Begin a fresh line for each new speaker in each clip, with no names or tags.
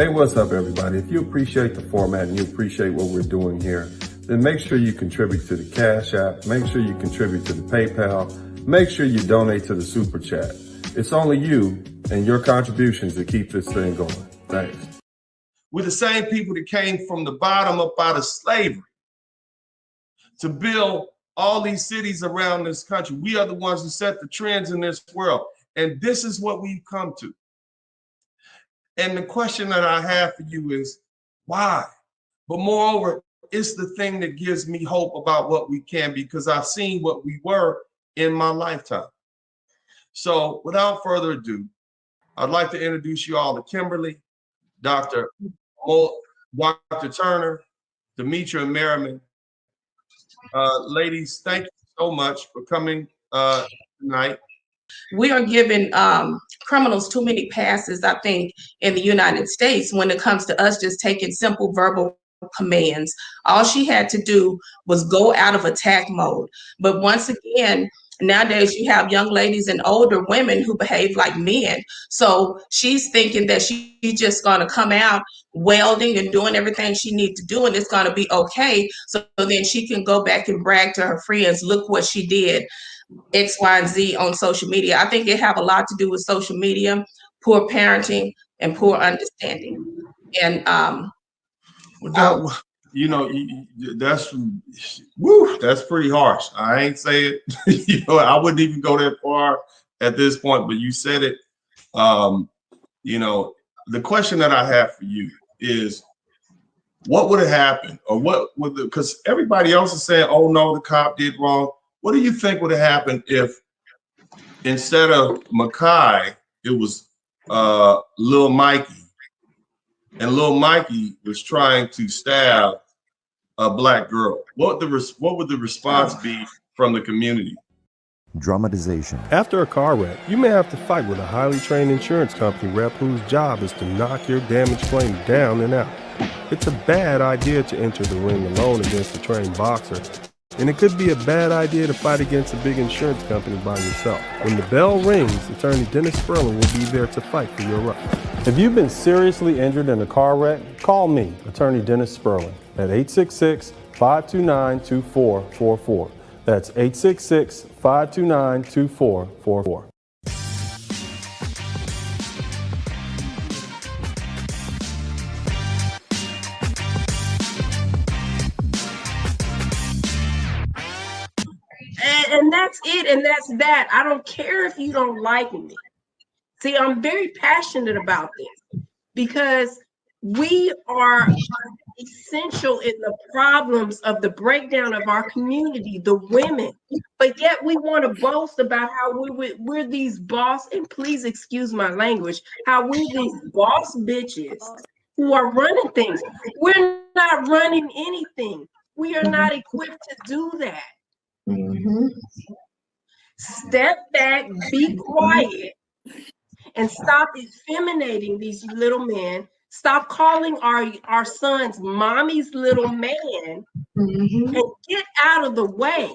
Hey, what's up, everybody? If you appreciate the format and you appreciate what we're doing here, then make sure you contribute to the Cash App, make sure you contribute to the PayPal, make sure you donate to the Super Chat. It's only you and your contributions that keep this thing going. Thanks.
We're the same people that came from the bottom up out of slavery to build all these cities around this country. We are the ones who set the trends in this world. And this is what we've come to. And the question that I have for you is, why? But moreover, it's the thing that gives me hope about what we can be, because I've seen what we were in my lifetime. So without further ado, I'd like to introduce you all to Kimberly, Dr. Turner, Demetra, and Merriman. Ladies, thank you so much for coming tonight.
We are giving criminals too many passes, I think, in the United States when it comes to us just taking simple verbal commands. All she had to do was go out of attack mode. But once again, nowadays you have young ladies and older women who behave like men. So she's thinking that she's just going to come out welding and doing everything she needs to do, and it's going to be okay. So then she can go back and brag to her friends, look what she did, X, Y, and Z on social media. I think it have a lot to do with social media, poor parenting, and poor understanding. And
you know, that's pretty harsh. I ain't say it. You know, I wouldn't even go that far at this point, but you said it. You know, the question that I have for you is, what would have happened, or what would because everybody else is saying, oh no, the cop did wrong. What do you think would have happened if instead of Makai, it was Lil Mikey, and Lil Mikey was trying to stab a black girl? What would the response be from the community?
Dramatization.
After a car wreck, you may have to fight with a highly trained insurance company rep whose job is to knock your damaged claim down and out. It's a bad idea to enter the ring alone against a trained boxer. And it could be a bad idea to fight against a big insurance company by yourself. When the bell rings, attorney Dennis Sperling will be there to fight for your rights. If you've been seriously injured in a car wreck, call me, attorney Dennis Sperling, at 866-529-2444. That's 866-529-2444.
And that's it, and that's that. I don't care if you don't like me. See, I'm very passionate about this because we are essential in the problems of the breakdown of our community, the women. But yet we want to boast about how we're these boss, and please excuse my language, how we're these boss bitches who are running things. We're not running anything. We are not equipped to do that. Mm-hmm. Step back, be quiet, and stop effeminating these little men. Stop calling our sons mommy's little man, and get out of the way.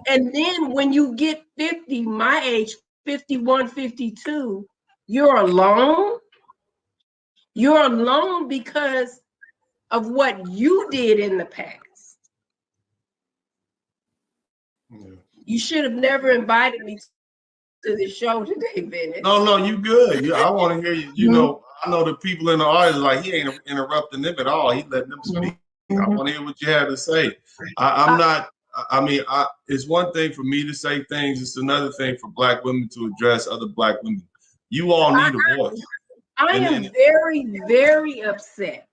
And then when you get 50, my age, 51, 52, you're alone. You're alone because of what you did in the past. Yeah. You should have never invited me to the show today, Bennett.
No, you good. I want to hear you. You know, I know the people in the audience like he ain't interrupting them at all. He letting them speak. I want to hear what you have to say. It's one thing for me to say things. It's another thing for Black women to address other Black women. You all need a voice.
I am very, very upset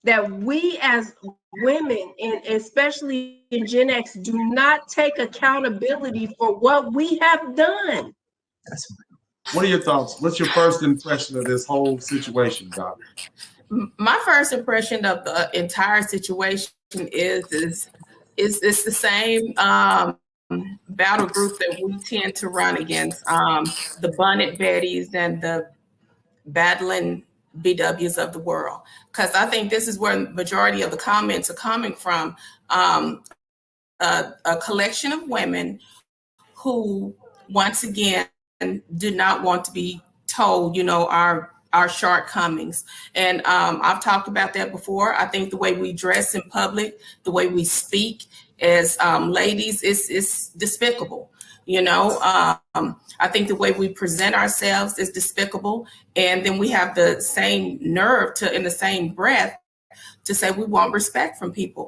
that we as women, and especially in Gen X, do not take accountability for what we have done.
What are your thoughts? What's your first impression of this whole situation, Doctor?
My first impression of the entire situation is it's the same battle group that we tend to run against, the Bonnet Bettys and the battling BWs of the world, because I think this is where the majority of the comments are coming from. A collection of women who, once again, do not want to be told, you know, our our shortcomings. And I've talked about that before. I think the way we dress in public, the way we speak as ladies is despicable. You know, I think the way we present ourselves is despicable. And then we have the same nerve to, in the same breath, to say we want respect from people.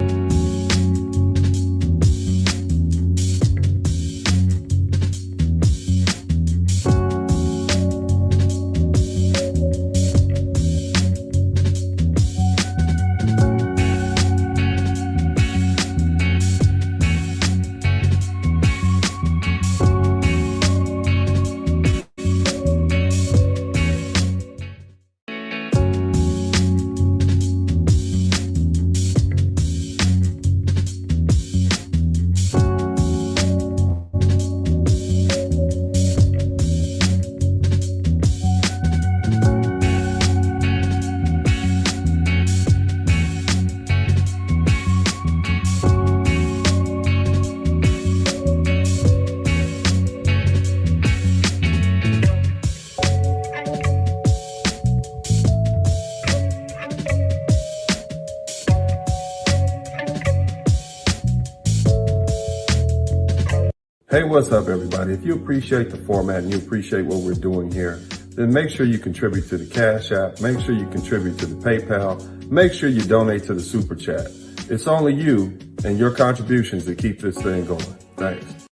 Hey, what's up, everybody? If you appreciate the format and you appreciate what we're doing here, then make sure you contribute to the Cash App, make sure you contribute to the PayPal, make sure you donate to the Super Chat. It's only you and your contributions that keep this thing going. Thanks.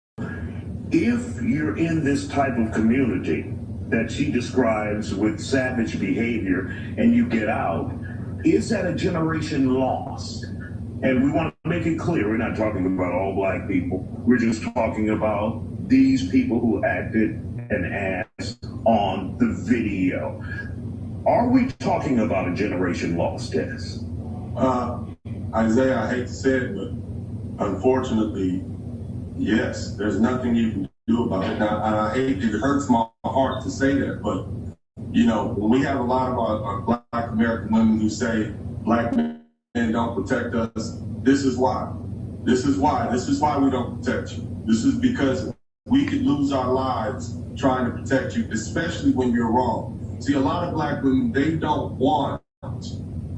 If you're in this type of community that she describes with savage behavior and you get out, is that a generation lost? And we want to make it clear, we're not talking about all Black people. We're just talking about these people who acted an ass on the video. Are we talking about a generation lost, Tess?
Isaiah, I hate to say it, but unfortunately, yes, there's nothing you can do about it. Now, I hate, it hurts my heart to say that, but you know, when we have a lot of our Black American women who say Black men don't protect us, this is why. This is why we don't protect you. This is because we could lose our lives trying to protect you, especially when you're wrong. See, a lot of Black women, they don't want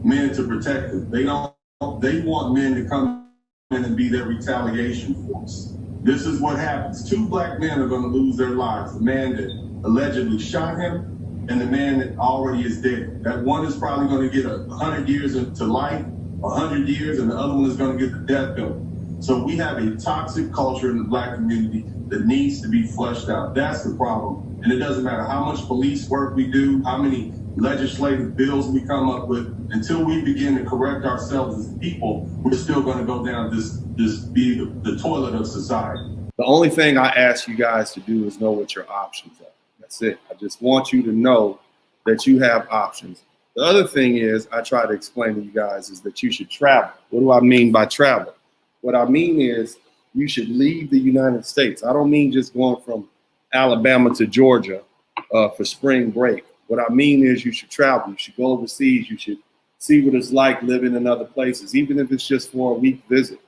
men to protect them. They want men to come in and be their retaliation force. This is what happens. 2 Black men are going to lose their lives. The man that allegedly shot him and the man that already is dead. That one is probably going to get 100 years to life, 100 years, and the other one is going to get the death penalty. So we have a toxic culture in the Black community that needs to be flushed out. That's the problem. And it doesn't matter how much police work we do, how many legislative bills we come up with, until we begin to correct ourselves as people, we're still going to go down this be the toilet of society.
The only thing I ask you guys to do is know what your options are. That's it. I just want you to know that you have options. The other thing is, I try to explain to you guys, is that you should travel. What do I mean by travel? What I mean is you should leave the United States. I don't mean just going from Alabama to Georgia for spring break. What I mean is you should travel. You should go overseas. You should see what it's like living in other places, even if it's just for a week visit.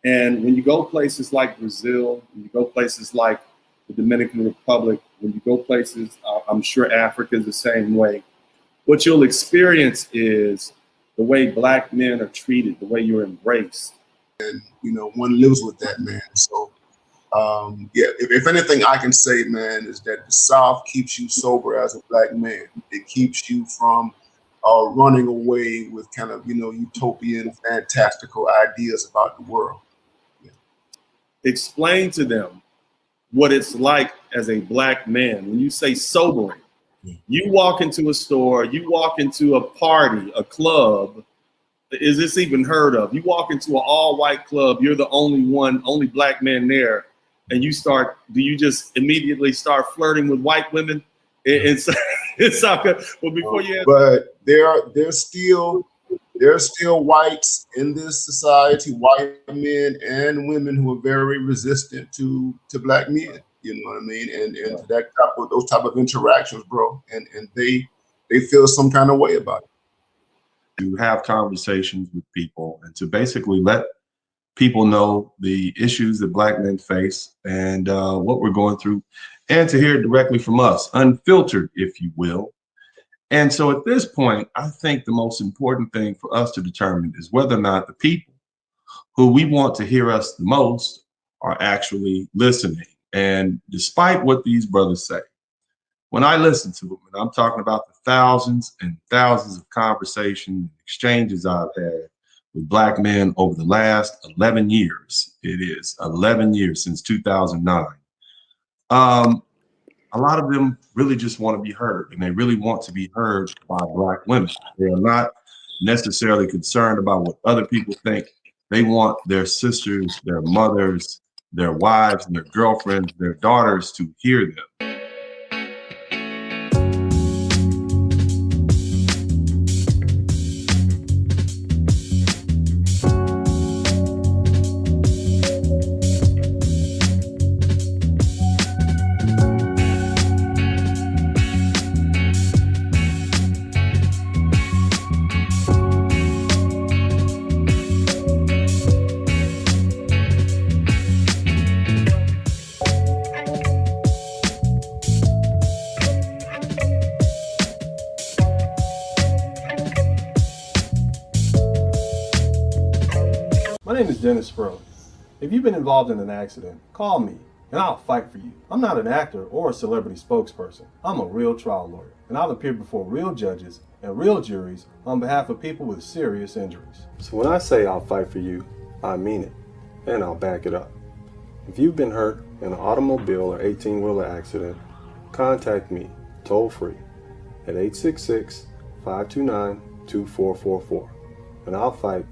And when you go places like Brazil, when you go places like the Dominican Republic, when you go places, I'm sure Africa is the same way, what you'll experience is the way Black men are treated, the way you're embraced.
And, you know, one lives with that, man. So, yeah, if anything I can say, man, is that the South keeps you sober as a Black man. It keeps you from running away with kind of, you know, utopian, fantastical ideas about the world. Yeah.
Explain to them what it's like as a Black man. When you say sobering, you walk into a store, you walk into a party, a club. Is this even heard of? You walk into an all-white club, you're the only Black man there, and do you just immediately start flirting with white women? It's not good. Well, before you answer,
but there's still whites in this society, white men and women who are very resistant to Black men. You know what I mean? And to those type of interactions, bro. And they feel some kind of way about it.
To have conversations with people and to basically let people know the issues that Black men face and what we're going through, and to hear it directly from us, unfiltered, if you will. And so at this point, I think the most important thing for us to determine is whether or not the people who we want to hear us the most are actually listening. And despite what these brothers say, when I listen to them, and I'm talking about the thousands and thousands of conversations and exchanges I've had with Black men over the last 11 years, it is 11 years since 2009. A lot of them really just want to be heard, and they really want to be heard by Black women. They are not necessarily concerned about what other people think. They want their sisters, their mothers, their wives, their girlfriends, their daughters to hear them.
My name is Dennis Sperling. If you've been involved in an accident, call me and I'll fight for you. I'm not an actor or a celebrity spokesperson. I'm a real trial lawyer, and I'll appear before real judges and real juries on behalf of people with serious injuries. So when I say I'll fight for you, I mean it, and I'll back it up. If you've been hurt in an automobile or 18-wheeler accident, contact me toll free at 866-529-2444, and I'll fight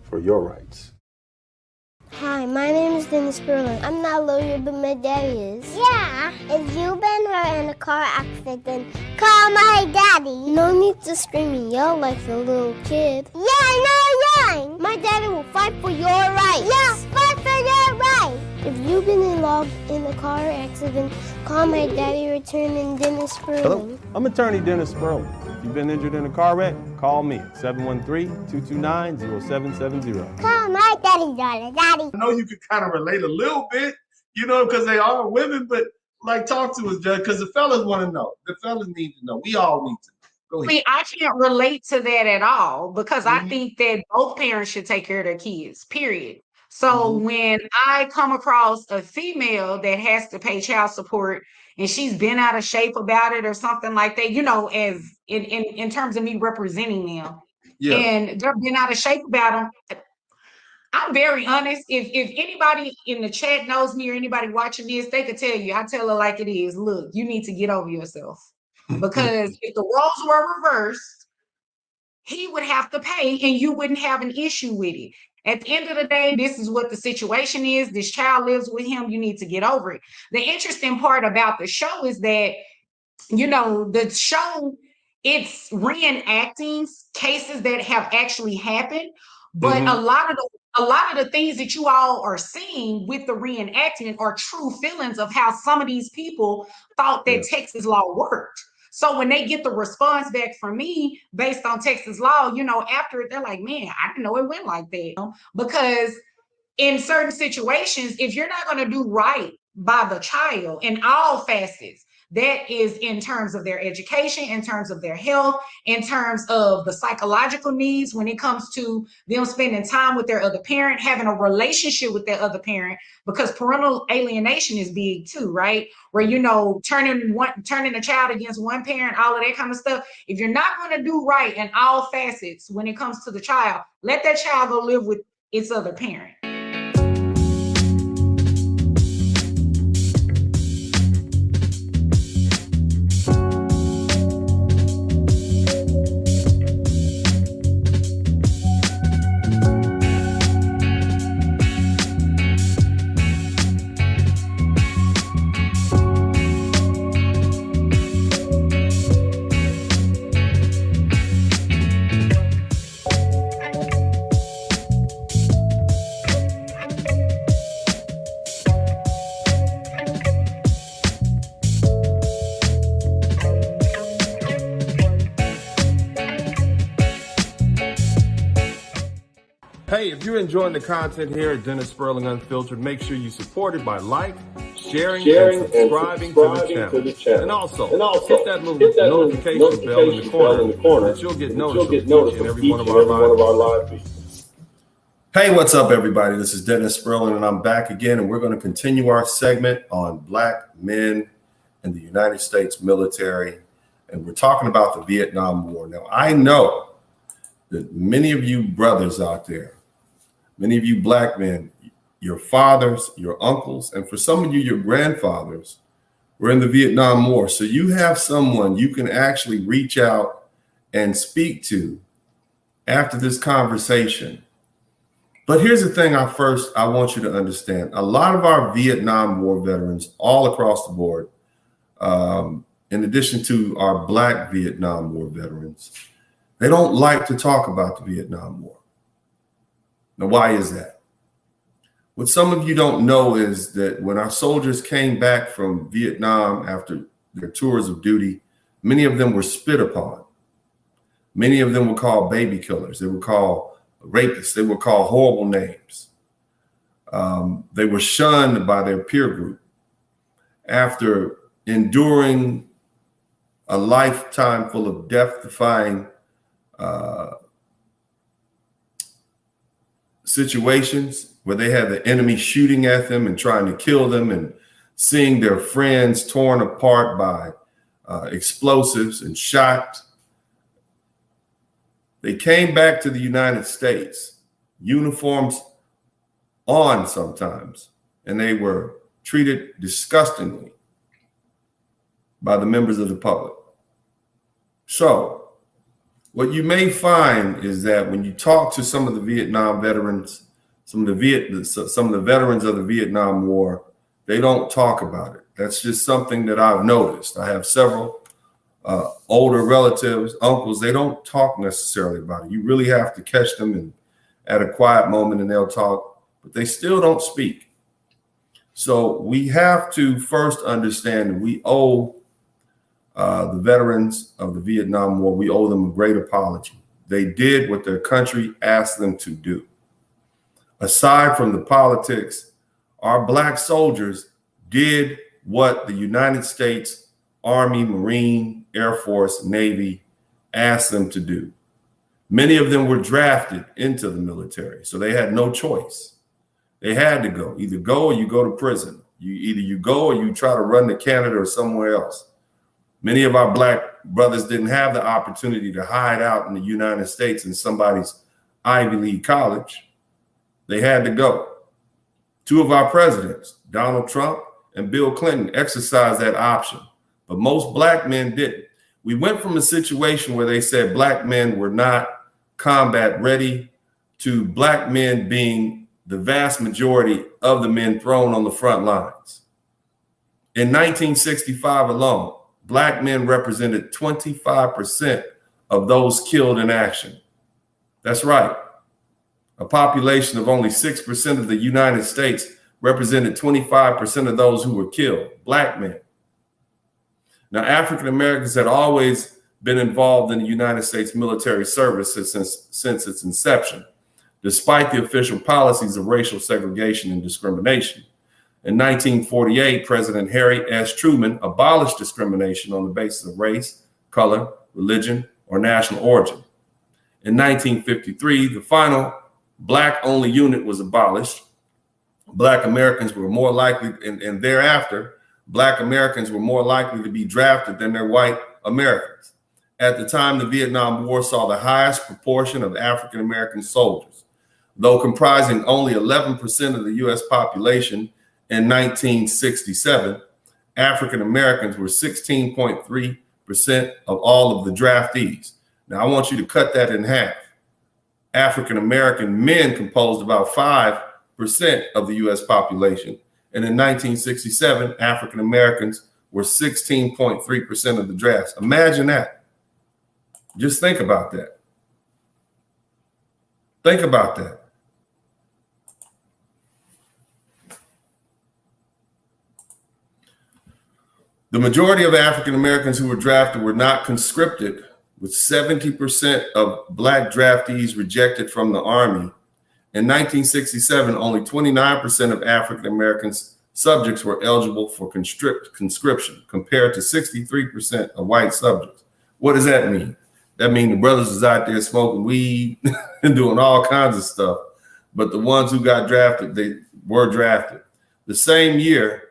for your rights.
Hi, my name is Dennis Sperling. I'm not a lawyer, but my daddy is. Yeah. If you've been hurt in a car accident, call my daddy. No need to scream and yell like a little kid. Yeah, no yelling. My daddy will fight for your rights. Yeah, fight for your rights. If you've been involved in a car accident, call my daddy, returning Dennis Sperling.
Hello, I'm attorney Dennis Sperling. If you've been injured in a car wreck, call me at 713-229-0770.
Call my daddy.
I know you can kind of relate a little bit, you know, because they are women, but like, talk to us, Judge, because the fellas want to know. The fellas need to know. We all need to know. Go ahead.
See, I can't relate to that at all because I think that both parents should take care of their kids, period. So when I come across a female that has to pay child support and she's been out of shape about it or something like that, you know, as in terms of me representing them, and they've been out of shape about them, I'm very honest. If anybody in the chat knows me or anybody watching this, they could tell you. I tell her like it is. Look, you need to get over yourself. Because if the roles were reversed, he would have to pay and you wouldn't have an issue with it. At the end of the day, this is what the situation is. This child lives with him. You need to get over it. The interesting part about the show is that, you know, the show, it's reenacting cases that have actually happened. But a lot of the things that you all are seeing with the reenactment are true feelings of how some of these people thought that Texas law worked. So when they get the response back from me based on Texas law, you know, after it, they're like, man, I didn't know it went like that. Because in certain situations, if you're not going to do right by the child in all facets, that is in terms of their education, in terms of their health, in terms of the psychological needs when it comes to them spending time with their other parent, having a relationship with their other parent, because parental alienation is big too, right? Where, you know, turning a child against one parent, all of that kind of stuff. If you're not going to do right in all facets when it comes to the child, let that child go live with its other parent.
Hey, if you're enjoying the content here at Dennis Sperling Unfiltered, make sure you support it by sharing and subscribing to the channel. And also hit that little notification bell in the corner that you'll get notified of each and every one of our live feeds.
Hey, what's up, everybody? This is Dennis Sperling, and I'm back again, and we're going to continue our segment on Black men in the United States military, and we're talking about the Vietnam War. Now, I know that many of you brothers out there, many of you Black men, your fathers, your uncles, and for some of you, your grandfathers were in the Vietnam War. So you have someone you can actually reach out and speak to after this conversation. But here's the thing I want you to understand. A lot of our Vietnam War veterans all across the board, in addition to our Black Vietnam War veterans, they don't like to talk about the Vietnam War. Now, why is that? What some of you don't know is that when our soldiers came back from Vietnam after their tours of duty, many of them were spit upon. Many of them were called baby killers. They were called rapists. They were called horrible names. They were shunned by their peer group. After enduring a lifetime full of death-defying situations where they had the enemy shooting at them and trying to kill them, and seeing their friends torn apart by explosives and shot, they came back to the United States, uniforms on sometimes, and they were treated disgustingly by the members of the public. So what you may find is that when you talk to some of the Vietnam veterans, some of the veterans of the Vietnam War, they don't talk about it. That's just something that I've noticed. I have several older relatives, uncles, they don't talk necessarily about it. You really have to catch them at a quiet moment and they'll talk, but they still don't speak. So we have to first understand that we owe the veterans of the Vietnam War, we owe them a great apology. They did what their country asked them to do. Aside from the politics, our Black soldiers did what the United States Army, Marine, Air Force, Navy asked them to do. Many of them were drafted into the military, so they had no choice. They had to go. Either go or you go to prison. You go or you try to run to Canada or somewhere else. Many of our Black brothers didn't have the opportunity to hide out in the United States in somebody's Ivy League college. They had to go. Two of our presidents, Donald Trump and Bill Clinton, exercised that option, but most Black men didn't. We went from a situation where they said Black men were not combat ready to Black men being the vast majority of the men thrown on the front lines. In 1965 alone, Black men represented 25% of those killed in action. That's right. A population of only 6% of the United States represented 25% of those who were killed, Black men. Now, African Americans had always been involved in the United States military service since its inception, despite the official policies of racial segregation and discrimination. In 1948, President Harry S. Truman abolished discrimination on the basis of race, color, religion, or national origin. In 1953, the final Black-only unit was abolished. Black Americans were more likely, and thereafter, Black Americans were more likely to be drafted than their white Americans. At the time, the Vietnam War saw the highest proportion of African American soldiers. Though comprising only 11% of the U.S. population in 1967, African Americans were 16.3% of all of the draftees. Now, I want you to cut that in half. African American men composed about 5% of the U.S. population. And in 1967, African Americans were 16.3% of the drafts. Imagine that. Just think about that. Think about that. The majority of African Americans who were drafted were not conscripted, with 70% of Black draftees rejected from the Army In 1967, only 29% of African American subjects were eligible for conscription, compared to 63% of white subjects. What does that mean? That means the brothers was out there smoking weed and doing all kinds of stuff, but the ones who got drafted, they were drafted. The same year,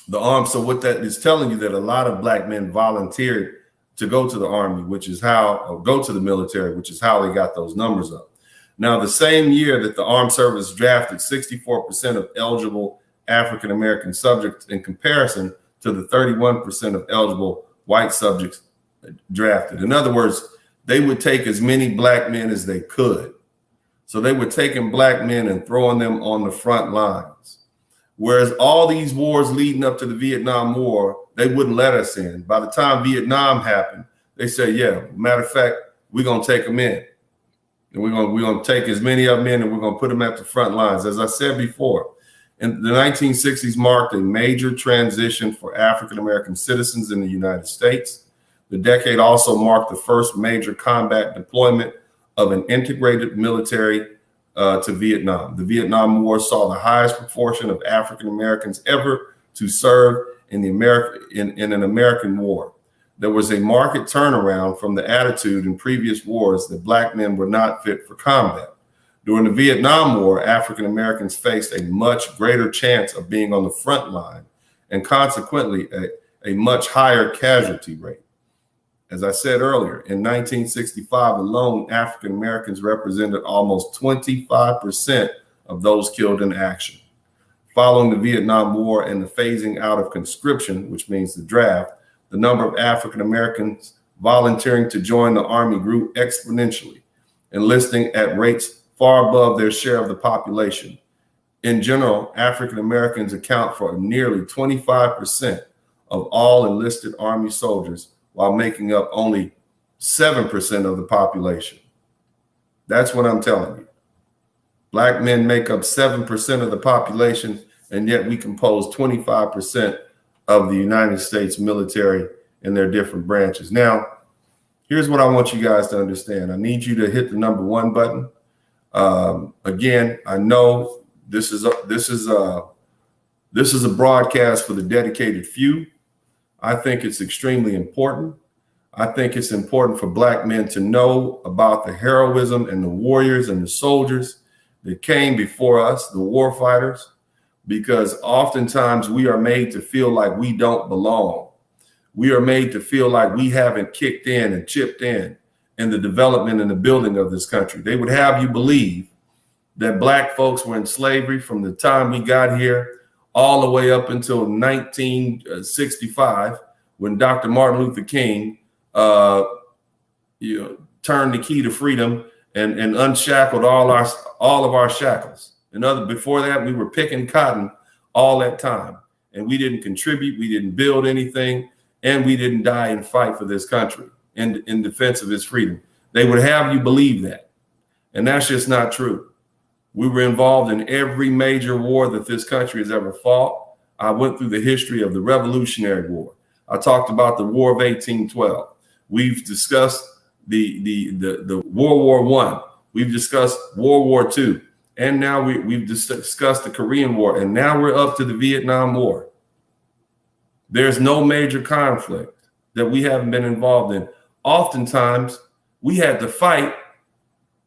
the army, so what that is telling you that a lot of black men volunteered to go to the army, which is how, or go to the military, which is how they got those numbers up. Now, the same year that the armed service drafted 64% of eligible African-American subjects in comparison to the 31% of eligible white subjects drafted. In other words, they would take as many black men as they could. So they were taking black men and throwing them on the front lines. Whereas all these wars leading up to the Vietnam War, they wouldn't let us in. By the time Vietnam happened, they said, yeah, matter of fact, we're going to take them in. And we're going to take as many of them in and we're going to put them at the front lines. As I said before, in the 1960s marked a major transition for African-American citizens in the United States. The decade also marked the first major combat deployment of an integrated military to Vietnam. The Vietnam War saw the highest proportion of African Americans ever to serve in an American war. There was a marked turnaround from the attitude in previous wars that black men were not fit for combat. During the Vietnam War, African Americans faced a much greater chance of being on the front line and consequently a much higher casualty rate. As I said earlier, in 1965 alone, African Americans represented almost 25% of those killed in action. Following the Vietnam War and the phasing out of conscription, which means the draft, the number of African Americans volunteering to join the Army grew exponentially, enlisting at rates far above their share of the population. In general, African Americans account for nearly 25% of all enlisted Army soldiers, while making up only 7% of the population. That's what I'm telling you. Black men make up 7% of the population, and yet we compose 25% of the United States military in their different branches. Now, here's what I want you guys to understand. I need you to hit the number 1 button. Again, I know this is a broadcast for the dedicated few. I think it's extremely important. I think it's important for black men to know about the heroism and the warriors and the soldiers that came before us, the war fighters, because oftentimes we are made to feel like we don't belong. We are made to feel like we haven't kicked in and chipped in the development and the building of this country. They would have you believe that black folks were in slavery from the time we got here all the way up until 1965, when Dr. Martin Luther King turned the key to freedom and unshackled all of our shackles. Before that, we were picking cotton all that time, and we didn't contribute, we didn't build anything, and we didn't die and fight for this country in defense of its freedom. They would have you believe that, and that's just not true. We were involved in every major war that this country has ever fought. I went through the history of the Revolutionary War. I talked about the War of 1812. We've discussed the World War I. We've discussed World War II. And now we've discussed the Korean War. And now we're up to the Vietnam War. There's no major conflict that we haven't been involved in. Oftentimes, we had to fight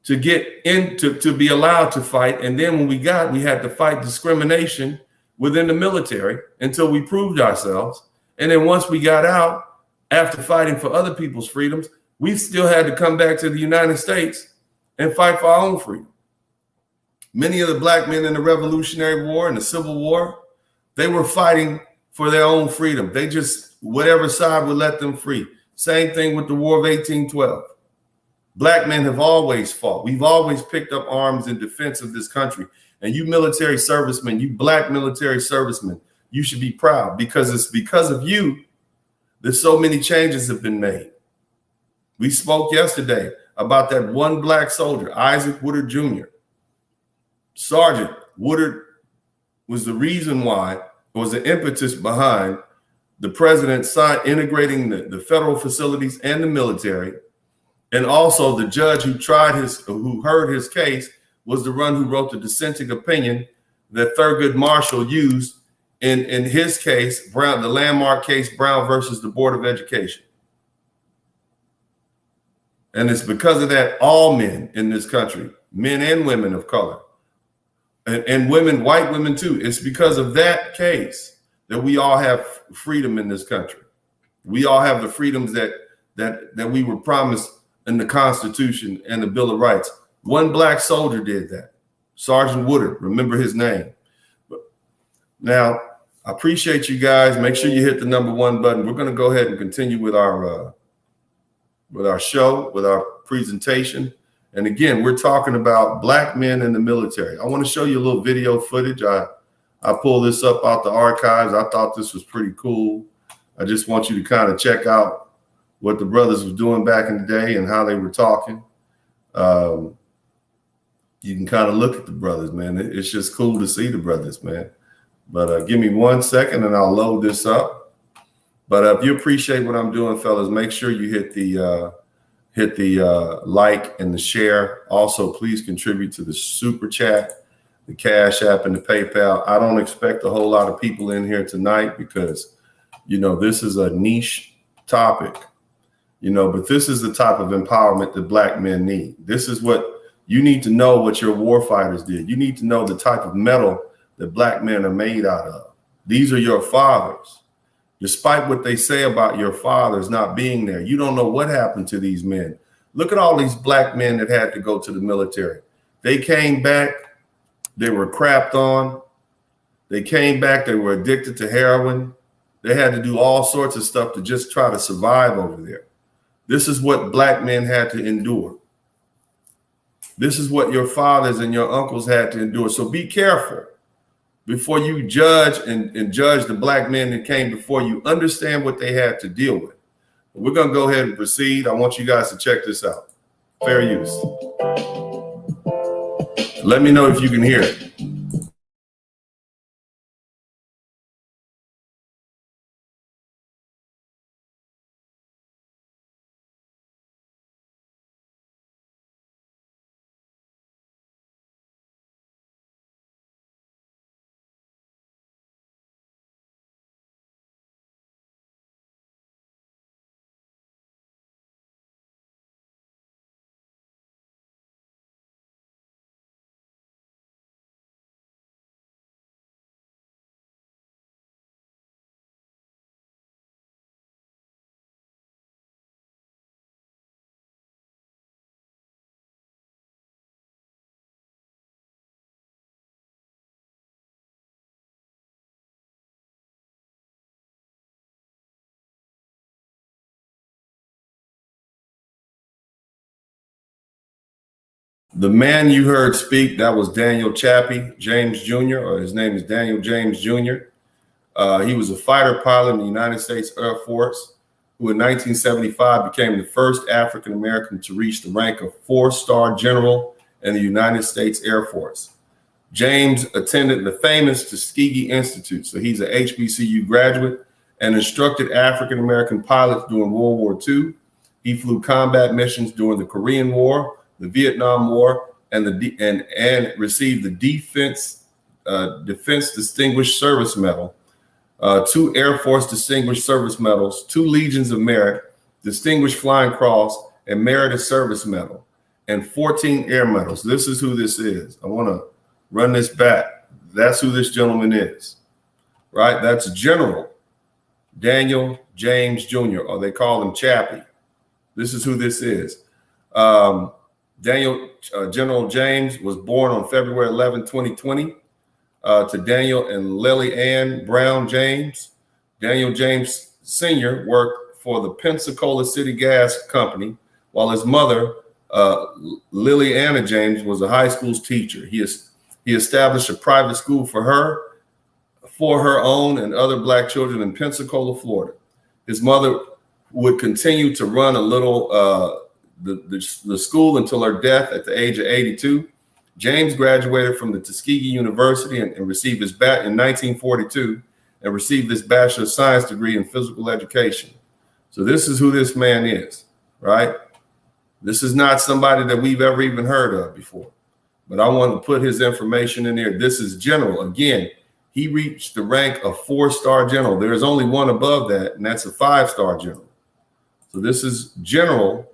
to get to be allowed to fight. And then when we had to fight discrimination within the military until we proved ourselves. And then once we got out, after fighting for other people's freedoms, we still had to come back to the United States and fight for our own freedom. Many of the black men in the Revolutionary War and the Civil War, they were fighting for their own freedom. They just, whatever side would let them free. Same thing with the War of 1812. Black men have always fought. We've always picked up arms in defense of this country. And you military servicemen, you black military servicemen, you should be proud, because it's because of you that so many changes have been made. We spoke yesterday about that one black soldier, Isaac Woodard Jr. Sergeant Woodard was the reason why, was the impetus behind the president integrating the federal facilities and the military. And also the judge who heard his case was the one who wrote the dissenting opinion that Thurgood Marshall used in his case, Brown, the landmark case, Brown versus the Board of Education. And it's because of that, all men in this country, men and women of color, and women, white women too, it's because of that case that we all have freedom in this country. We all have the freedoms that we were promised in the Constitution and the Bill of Rights. One black soldier did that, Sergeant Woodard, remember his name. But now, I appreciate you guys. Make sure you hit the #1 button. We're going to go ahead and continue with our show, with our presentation. And again, we're talking about black men in the military. I want to show you a little video footage. I pulled this up out the archives. I thought this was pretty cool. I just want you to kind of check out what the brothers were doing back in the day and how they were talking. You can kind of look at the brothers, man. It's just cool to see the brothers, man. But give me 1 second and I'll load this up. But if you appreciate what I'm doing, fellas, make sure you hit the like and the share. Also, please contribute to the super chat, the Cash App, and the PayPal. I don't expect a whole lot of people in here tonight because, you know, this is a niche topic, you know, but this is the type of empowerment that black men need. This is what you need to know, what your war fighters did. You need to know the type of metal that black men are made out of. These are your fathers. Despite what they say about your fathers not being there, you don't know what happened to these men. Look at all these black men that had to go to the military. They came back, they were crapped on. They came back, they were addicted to heroin. They had to do all sorts of stuff to just try to survive over there. This is what black men had to endure. This is what your fathers and your uncles had to endure. So be careful before you judge and judge the black men that came before you. Understand what they had to deal with. We're going to go ahead and proceed. I want you guys to check this out. Fair use. Let me know if you can hear it. The man you heard speak, that was Daniel Chappie, James Jr., or his name is Daniel James Jr. He was a fighter pilot in the United States Air Force, who in 1975 became the first African-American to reach the rank of 4-star general in the United States Air Force. James attended the famous Tuskegee Institute, so he's an HBCU graduate, and instructed African-American pilots during World War II. He flew combat missions during the Korean War, the Vietnam War, and received the Defense Distinguished Service Medal, 2 Air Force Distinguished Service Medals, 2 Legions of Merit, Distinguished Flying Cross, and Meritorious Service Medal, and 14 Air Medals. This is who this is. I want to run this back. That's who this gentleman is, right? That's General Daniel James Jr., or they call him Chappie. This is who this is. General James was born on February 11, 2020, to Daniel and Lily Ann Brown James. Daniel James Sr. worked for the Pensacola City Gas Company, while his mother, Lily Anna James, was a high school teacher. He established a private school for her own and other black children in Pensacola, Florida. His mother would continue to run a little the school until her death at the age of 82. James graduated from the Tuskegee University and received his in 1942 and received his Bachelor of Science degree in physical education. So this is who this man is, right? This is not somebody that we've ever even heard of before. but I want to put his information in there. This is general. Again, he reached the rank of 4-star general. There's only one above that, and that's a 5-star general. So this is general.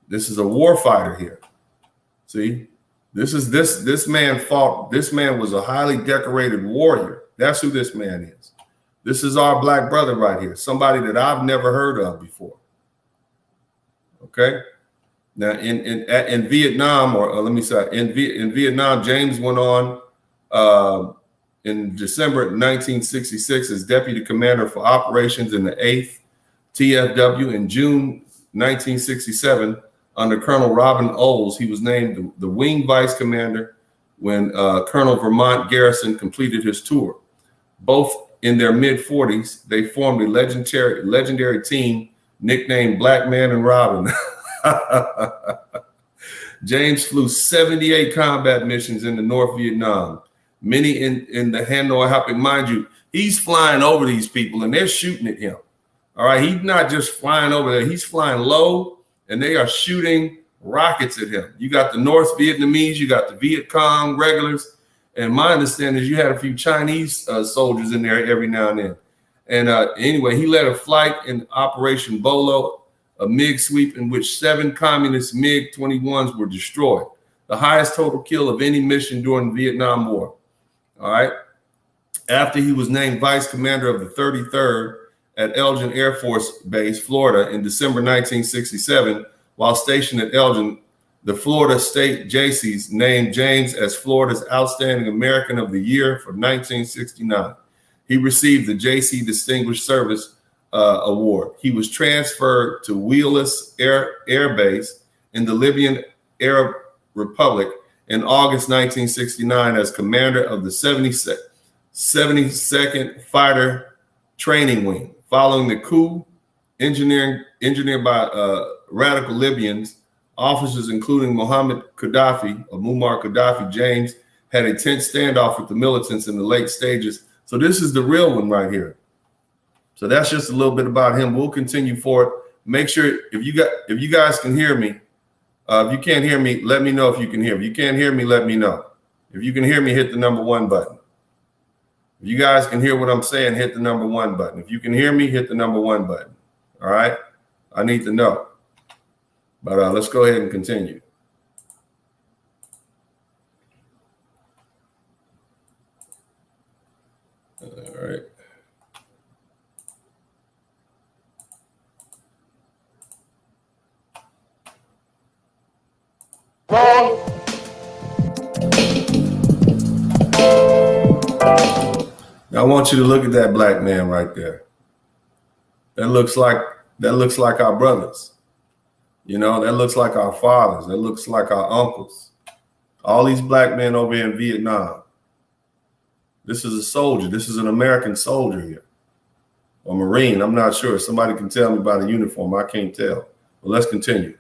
This is a war fighter here. See, this man fought. This man was a highly decorated warrior. That's who this man is. This is our black brother right here, somebody that I've never heard of before. Okay. Now in Vietnam, or let me say in Vietnam, James went on in December 1966 as deputy commander for operations in the 8th TFW. In June 1967, under Colonel Robin Olds, he was named the wing vice commander when Colonel Vermont Garrison completed his tour. Both in their mid-40s, they formed a legendary team nicknamed Black Man and Robin. James flew 78 combat missions in the North Vietnam, many in the Hanoi helping. Mind you, he's flying over these people and they're shooting at him. All right, he's not just flying over there. He's flying low and they are shooting rockets at him. You got the North Vietnamese, you got the Viet Cong regulars. And my understanding is you had a few Chinese soldiers in there every now and then. And anyway, he led a flight in Operation Bolo, a MiG sweep in which 7 communist MiG-21s were destroyed, the highest total kill of any mission during the Vietnam War. All right. After he was named vice commander of the 33rd at Elgin Air Force Base, Florida, in December 1967, while stationed at Elgin, the Florida State Jaycees named James as Florida's Outstanding American of the Year for 1969. He received the JC Distinguished Service Award. He was transferred to Wheelus Air Base in the Libyan Arab Republic in August 1969 as commander of the 72nd Fighter Training Wing. Following the coup, engineered by radical Libyans, officers including Muammar Gaddafi, James had a tense standoff with the militants in the late stages. So this is the real one right here. So that's just a little bit about him. We'll continue forward. Make sure if you guys can hear me. If you can't hear me, let me know if you can hear me. If you can't hear me, let me know. If you can hear me, hit the number 1 button. If you guys can hear what I'm saying, hit the number 1 button. If you can hear me, hit the number 1 button. All right. I need to know. But let's go ahead and continue. All right. Now I want you to look at that black man right there. That looks like our brothers. You know, that looks like our fathers. That looks like our uncles. All these black men over here in Vietnam. This is a soldier. This is an American soldier here. Or Marine. I'm not sure. Somebody can tell me by the uniform. I can't tell. But let's continue.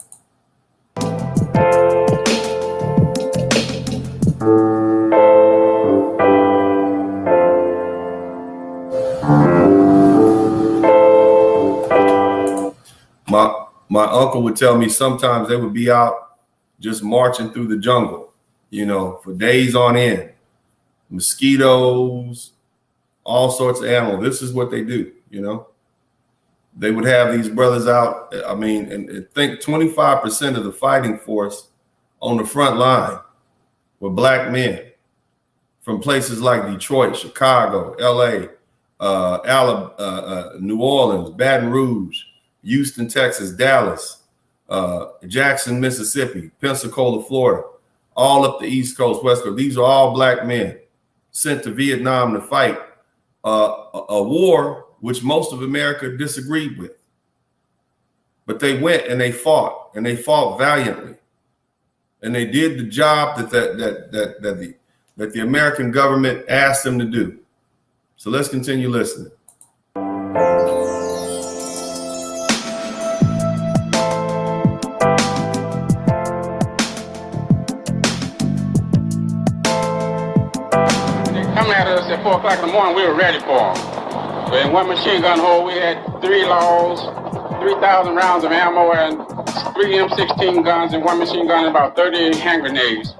My uncle would tell me sometimes they would be out just marching through the jungle, you know, for days on end. Mosquitoes, all sorts of animals. This is what they do, you know. They would have these brothers out. I mean, and think 25% of the fighting force on the front line were black men from places like Detroit, Chicago, LA, New Orleans, Baton Rouge, Houston, Texas, Dallas, Jackson, Mississippi, Pensacola, Florida, all up the East Coast, West Coast. These are all black men sent to Vietnam to fight a war which most of America disagreed with. But they went and they fought valiantly. And they did the job that the American government asked them to do. So let's continue listening.
Coming at us at 4 o'clock in the morning, we were ready for them. But in one machine gun hole, we had 3 laws, 3,000 rounds of ammo, and 3 M16 guns, and one machine gun, and about 30 hand grenades.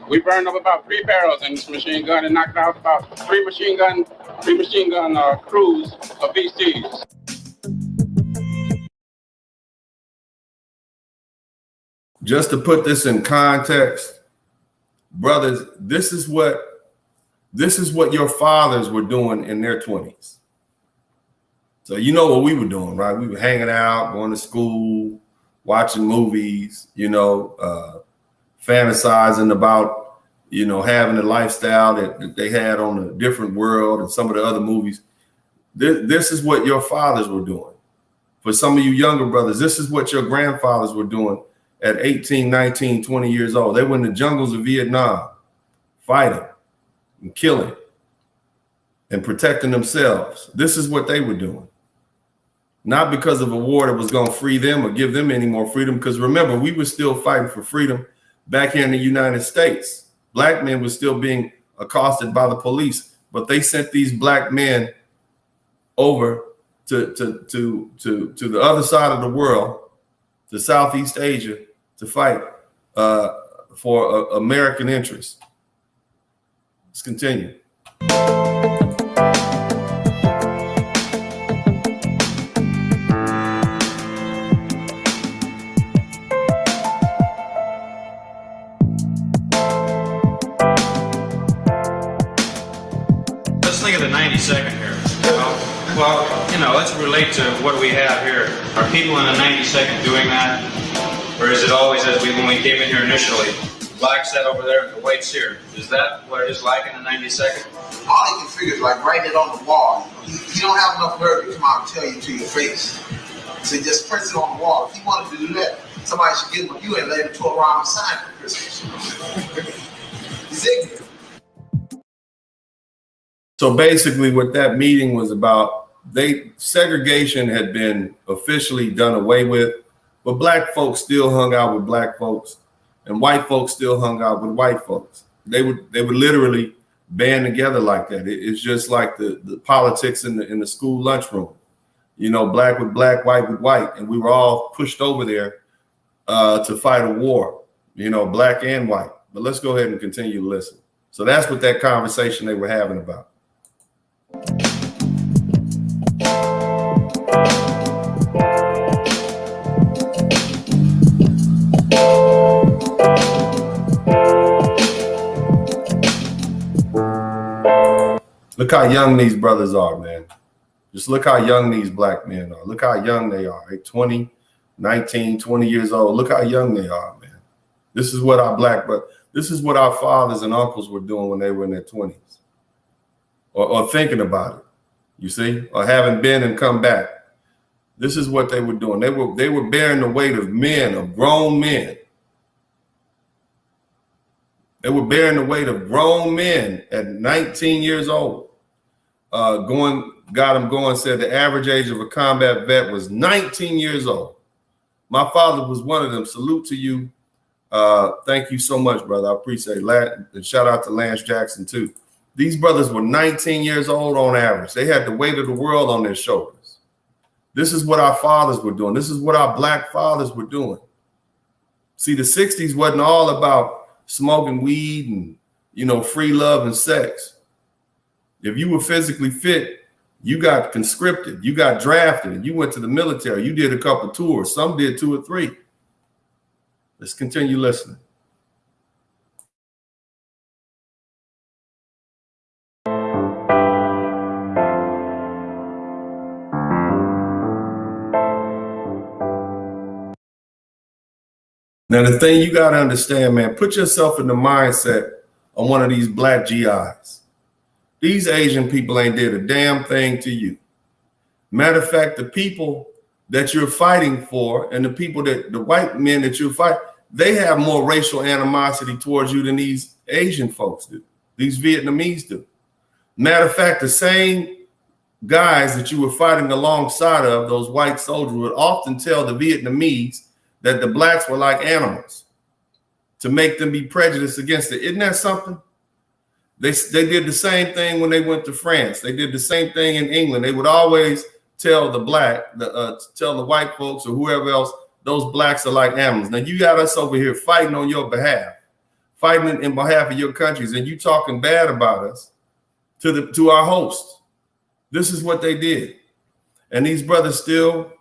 We burned up about 3 barrels in this machine gun and knocked out about three machine gun crews of VCs.
Just to put this in context, brothers, this is what your fathers were doing in their 20s. So you know what we were doing, right? We were hanging out, going to school, watching movies, fantasizing about, having the lifestyle that they had on A Different World and some of the other movies. This is what your fathers were doing. For some of you younger brothers, this is what your grandfathers were doing at 18, 19, 20 years old. They were in the jungles of Vietnam, fighting and killing and protecting themselves. This is what they were doing. Not because of a war that was going to free them or give them any more freedom. Because remember, we were still fighting for freedom back here in the United States. Black men were still being accosted by the police, but they sent these black men over to the other side of the world, to Southeast Asia, to fight for American interests. Let's continue.
Let's think of the 90-second here. Well, let's relate to what we have here. Are people in the 90-second doing that? Or is it always as when we came in here initially, black sat over there and the white's here? Is that what it is like in the 90-second?
All he can figure is like writing it on the wall. He don't have enough nerve to come out and tell you to your face. So he just prints it on the wall. If he wanted to do that, somebody should give him a you and let him to a rhyme sign for Christmas. He's ignorant.
So basically what that meeting was about, segregation had been officially done away with, but black folks still hung out with black folks and white folks still hung out with white folks. They would literally band together like that. It's just like the politics in the school lunchroom, black with black, white with white. And we were all pushed over there to fight a war, black and white. But let's go ahead and continue to listen. So that's what that conversation they were having about. Look how young these brothers are, man. Just look how young these black men are. Look how young they are. They're 20, 19, 20 years old. Look how young they are, man. This is what this is what our fathers and uncles were doing when they were in their 20s. Or thinking about it, you see, or having been and come back. This is what they were doing. They were bearing the weight of men, of grown men. They were bearing the weight of grown men at 19 years old. Got them going, said the average age of a combat vet was 19 years old. My father was one of them. Salute to you. Thank you so much, brother. I appreciate it. And shout out to Lance Jackson, too. These brothers were 19 years old on average. They had the weight of the world on their shoulders. This is what our fathers were doing. This is what our black fathers were doing. See, the 60s wasn't all about smoking weed and, free love and sex. If you were physically fit, you got conscripted, you got drafted, and you went to the military. You did a couple tours. Some did 2 or 3. Let's continue listening. Now, the thing you got to understand, man, put yourself in the mindset of one of these black GIs. These Asian people ain't did a damn thing to you. Matter of fact, the people that you're fighting for and the white men that you fight, they have more racial animosity towards you than these Asian folks do, these Vietnamese do. Matter of fact, the same guys that you were fighting alongside of, those white soldiers, would often tell the Vietnamese that the blacks were like animals to make them be prejudiced against it. Isn't that something? They did the same thing when they went to France. They did the same thing in England. They would always tell the white folks or whoever else, those blacks are like animals. Now you got us over here fighting on your behalf, fighting in behalf of your countries, and you talking bad about us to our host. This is what they did. And these brothers still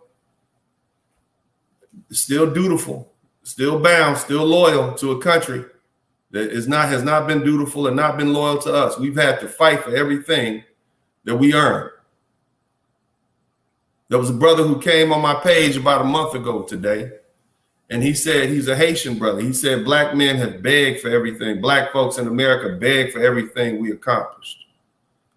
dutiful, still bound, still loyal to a country that has not been dutiful and not been loyal to us. We've had to fight for everything that we earn. There was a brother who came on my page about a month ago today, and he said, he's a Haitian brother. He said, black men have begged for everything. Black folks in America begged for everything we accomplished.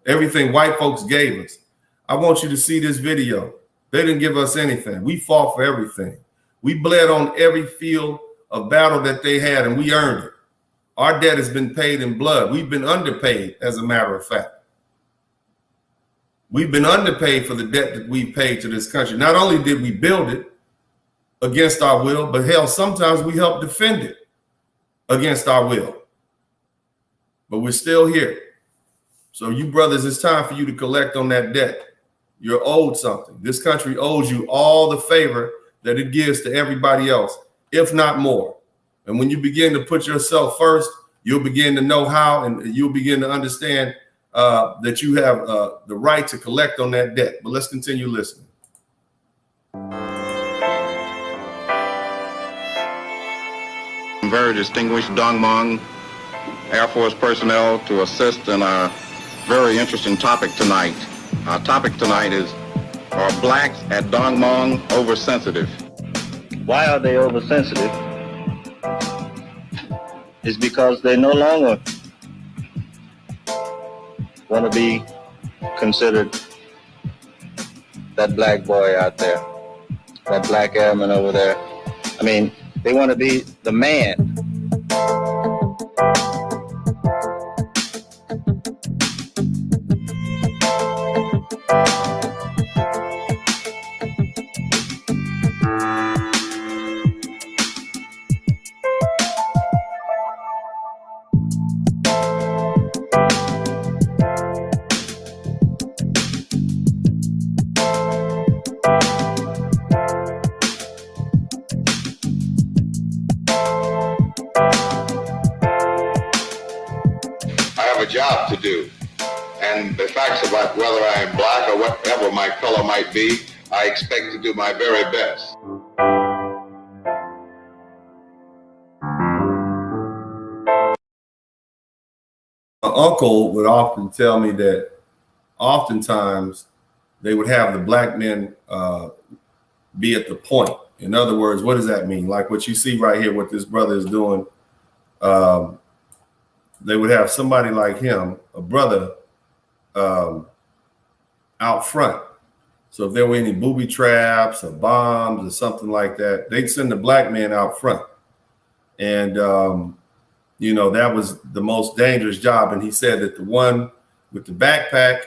Everything white folks gave us. I want you to see this video. They didn't give us anything. We fought for everything. We bled on every field of battle that they had, and we earned it. Our debt has been paid in blood. We've been underpaid, as a matter of fact. We've been underpaid for the debt that we've paid to this country. Not only did we build it against our will, but hell, sometimes we help defend it against our will. But we're still here. So you brothers, it's time for you to collect on that debt. You're owed something. This country owes you all the favor that it gives to everybody else, if not more. And when you begin to put yourself first, you'll begin to know how, and you'll begin to understand that you have the right to collect on that debt. But let's continue listening.
Very distinguished Dong Mong Air Force personnel to assist in our very interesting topic tonight. Our topic tonight is, are blacks at Dong Mong oversensitive?
Why are they oversensitive? It's because they no longer want to be considered that black boy out there, that black airman over there. I mean, they want to be the man.
Job to do, and the facts about whether I am black or whatever my color might be, I expect to do my very best.
My uncle would often tell me that oftentimes they would have the black men be at the point. In other words, what does that mean? Like what you see right here, what this brother is doing. They would have somebody like him, a brother, out front. So if there were any booby traps or bombs or something like that, they'd send the black man out front. And, you know, that was the most dangerous job. And he said that the one with the backpack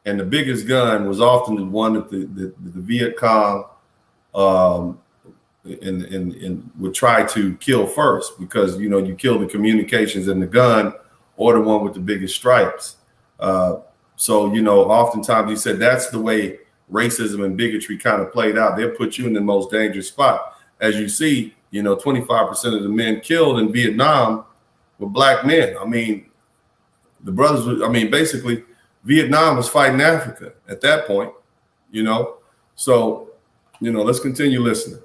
and the biggest gun was often the one that the Viet Cong and would try to kill first, because, you know, you kill the communications and the gun, or the one with the biggest stripes. So, you know, oftentimes he said that's the way racism and bigotry kind of played out. They'll put you in the most dangerous spot. As you see, you know, 25% of the men killed in Vietnam were black men. I mean, the brothers, basically Vietnam was fighting Africa at that point, you know. So, you know, let's continue listening.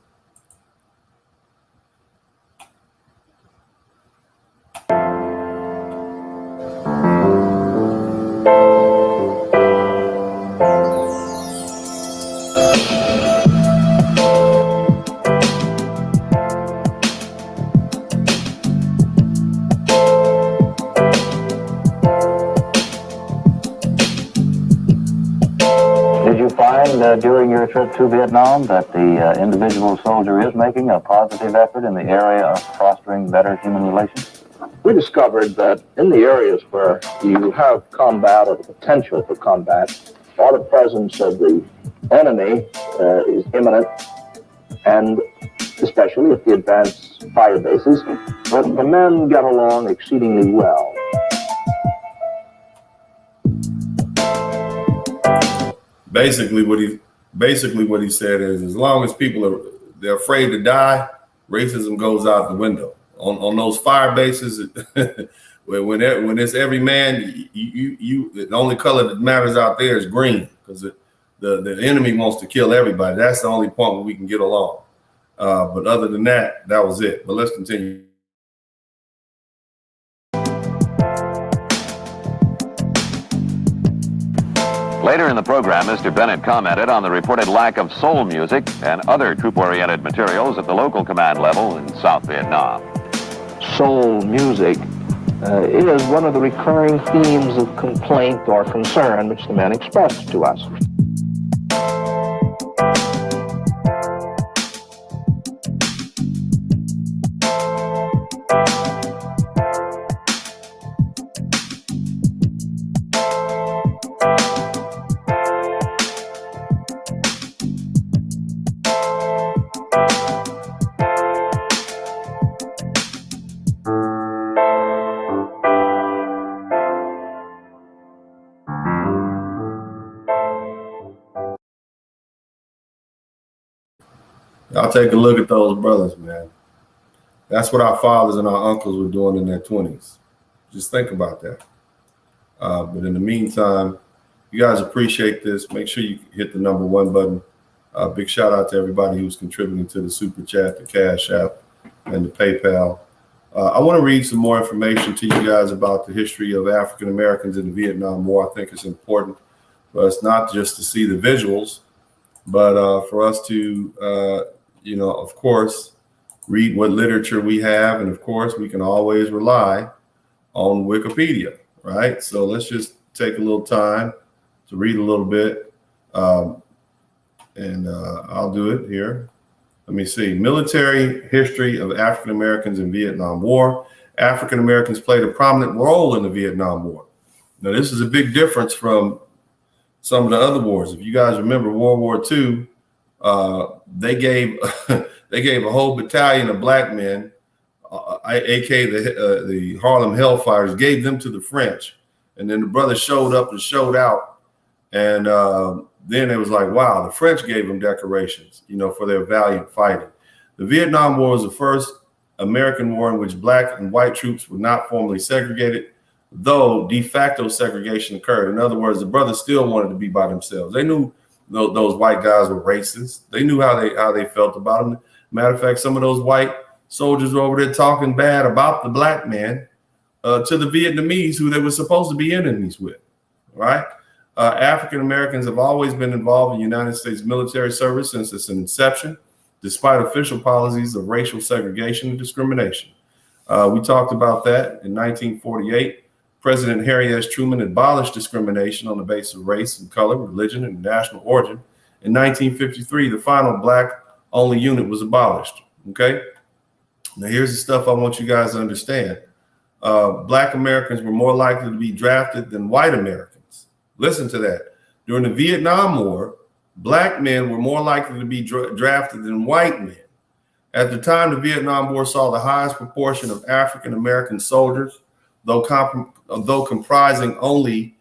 During your trip to Vietnam that the individual soldier is making a positive effort in the area of fostering better human relations?
We discovered that in the areas where you have combat or the potential for combat, or the presence of the enemy is imminent, and especially at the advanced fire bases, but the men get along exceedingly well.
Basically what he said is, as long as they're afraid to die, racism goes out the window. on those fire bases, when it's every man, you the only color that matters out there is green, because the enemy wants to kill everybody. That's the only point where we can get along. But other than that, that was it. But let's continue.
Later in the program, Mr. Bennett commented on the reported lack of soul music and other troop-oriented materials at the local command level in South Vietnam.
Soul music is one of the recurring themes of complaint or concern which the men expressed to us.
Y'all take a look at those brothers, man. That's what our fathers and our uncles were doing in their 20s. Just think about that. But in the meantime, you guys appreciate this. Make sure you hit the #1 button. Big shout out to everybody who's contributing to the Super Chat, the Cash App, and the PayPal. I want to read some more information to you guys about the history of African Americans in the Vietnam War. I think it's important for us not just to see the visuals, but for us to, of course, read what literature we have. And of course, we can always rely on Wikipedia, right? So let's just take a little time to read a little bit. And I'll do it here. Let me see. Military history of African Americans in Vietnam War. African Americans played a prominent role in the Vietnam War. Now, this is a big difference from some of the other wars. If you guys remember World War II, they gave a whole battalion of black men, aka the Harlem Hellfighters, gave them to the French, and then the brothers showed up and showed out, and then it was like, wow, the French gave them decorations, for their valiant fighting. The Vietnam War was the first American war in which black and white troops were not formally segregated, though de facto segregation occurred. In other words, the brothers still wanted to be by themselves. They knew those white guys were racist. They knew how they felt about them. Matter of fact, some of those white soldiers were over there talking bad about the black man to the Vietnamese, who they were supposed to be enemies with, right? African Americans have always been involved in United States military service since its inception, despite official policies of racial segregation and discrimination. We talked about that in 1948. President Harry S. Truman abolished discrimination on the basis of race and color, religion, and national origin. In 1953, the final black-only unit was abolished, okay? Now, here's the stuff I want you guys to understand. Black Americans were more likely to be drafted than white Americans. Listen to that. During the Vietnam War, black men were more likely to be drafted than white men. At the time, the Vietnam War saw the highest proportion of African American soldiers, though comprising only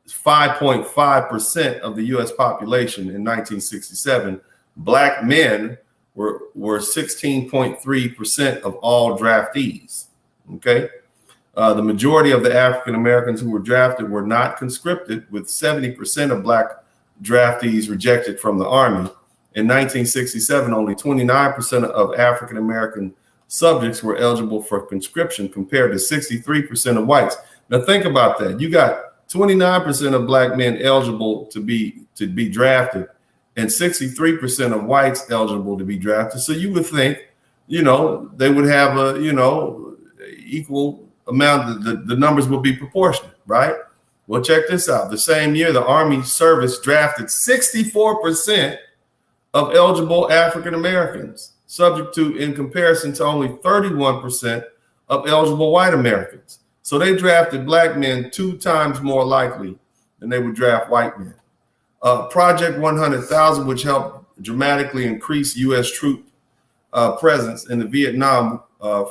5.5% of the U.S. population in 1967. Black men were 16.3% of all draftees. Okay. The majority of the African Americans who were drafted were not conscripted, with 70% of black draftees rejected from the Army. In 1967, only 29% of African American subjects were eligible for conscription, compared to 63% of whites. Now think about that. You got 29% of black men eligible to be drafted, and 63% of whites eligible to be drafted. So you would think, they would have a, equal amount. The numbers would be proportionate, right? Well, check this out. The same year, the Army service drafted 64% of eligible African Americans, subject to, in comparison to only 31% of eligible white Americans. So they drafted black men 2 times more likely than they would draft white men. Project 100,000, which helped dramatically increase U.S. troop presence in the Vietnam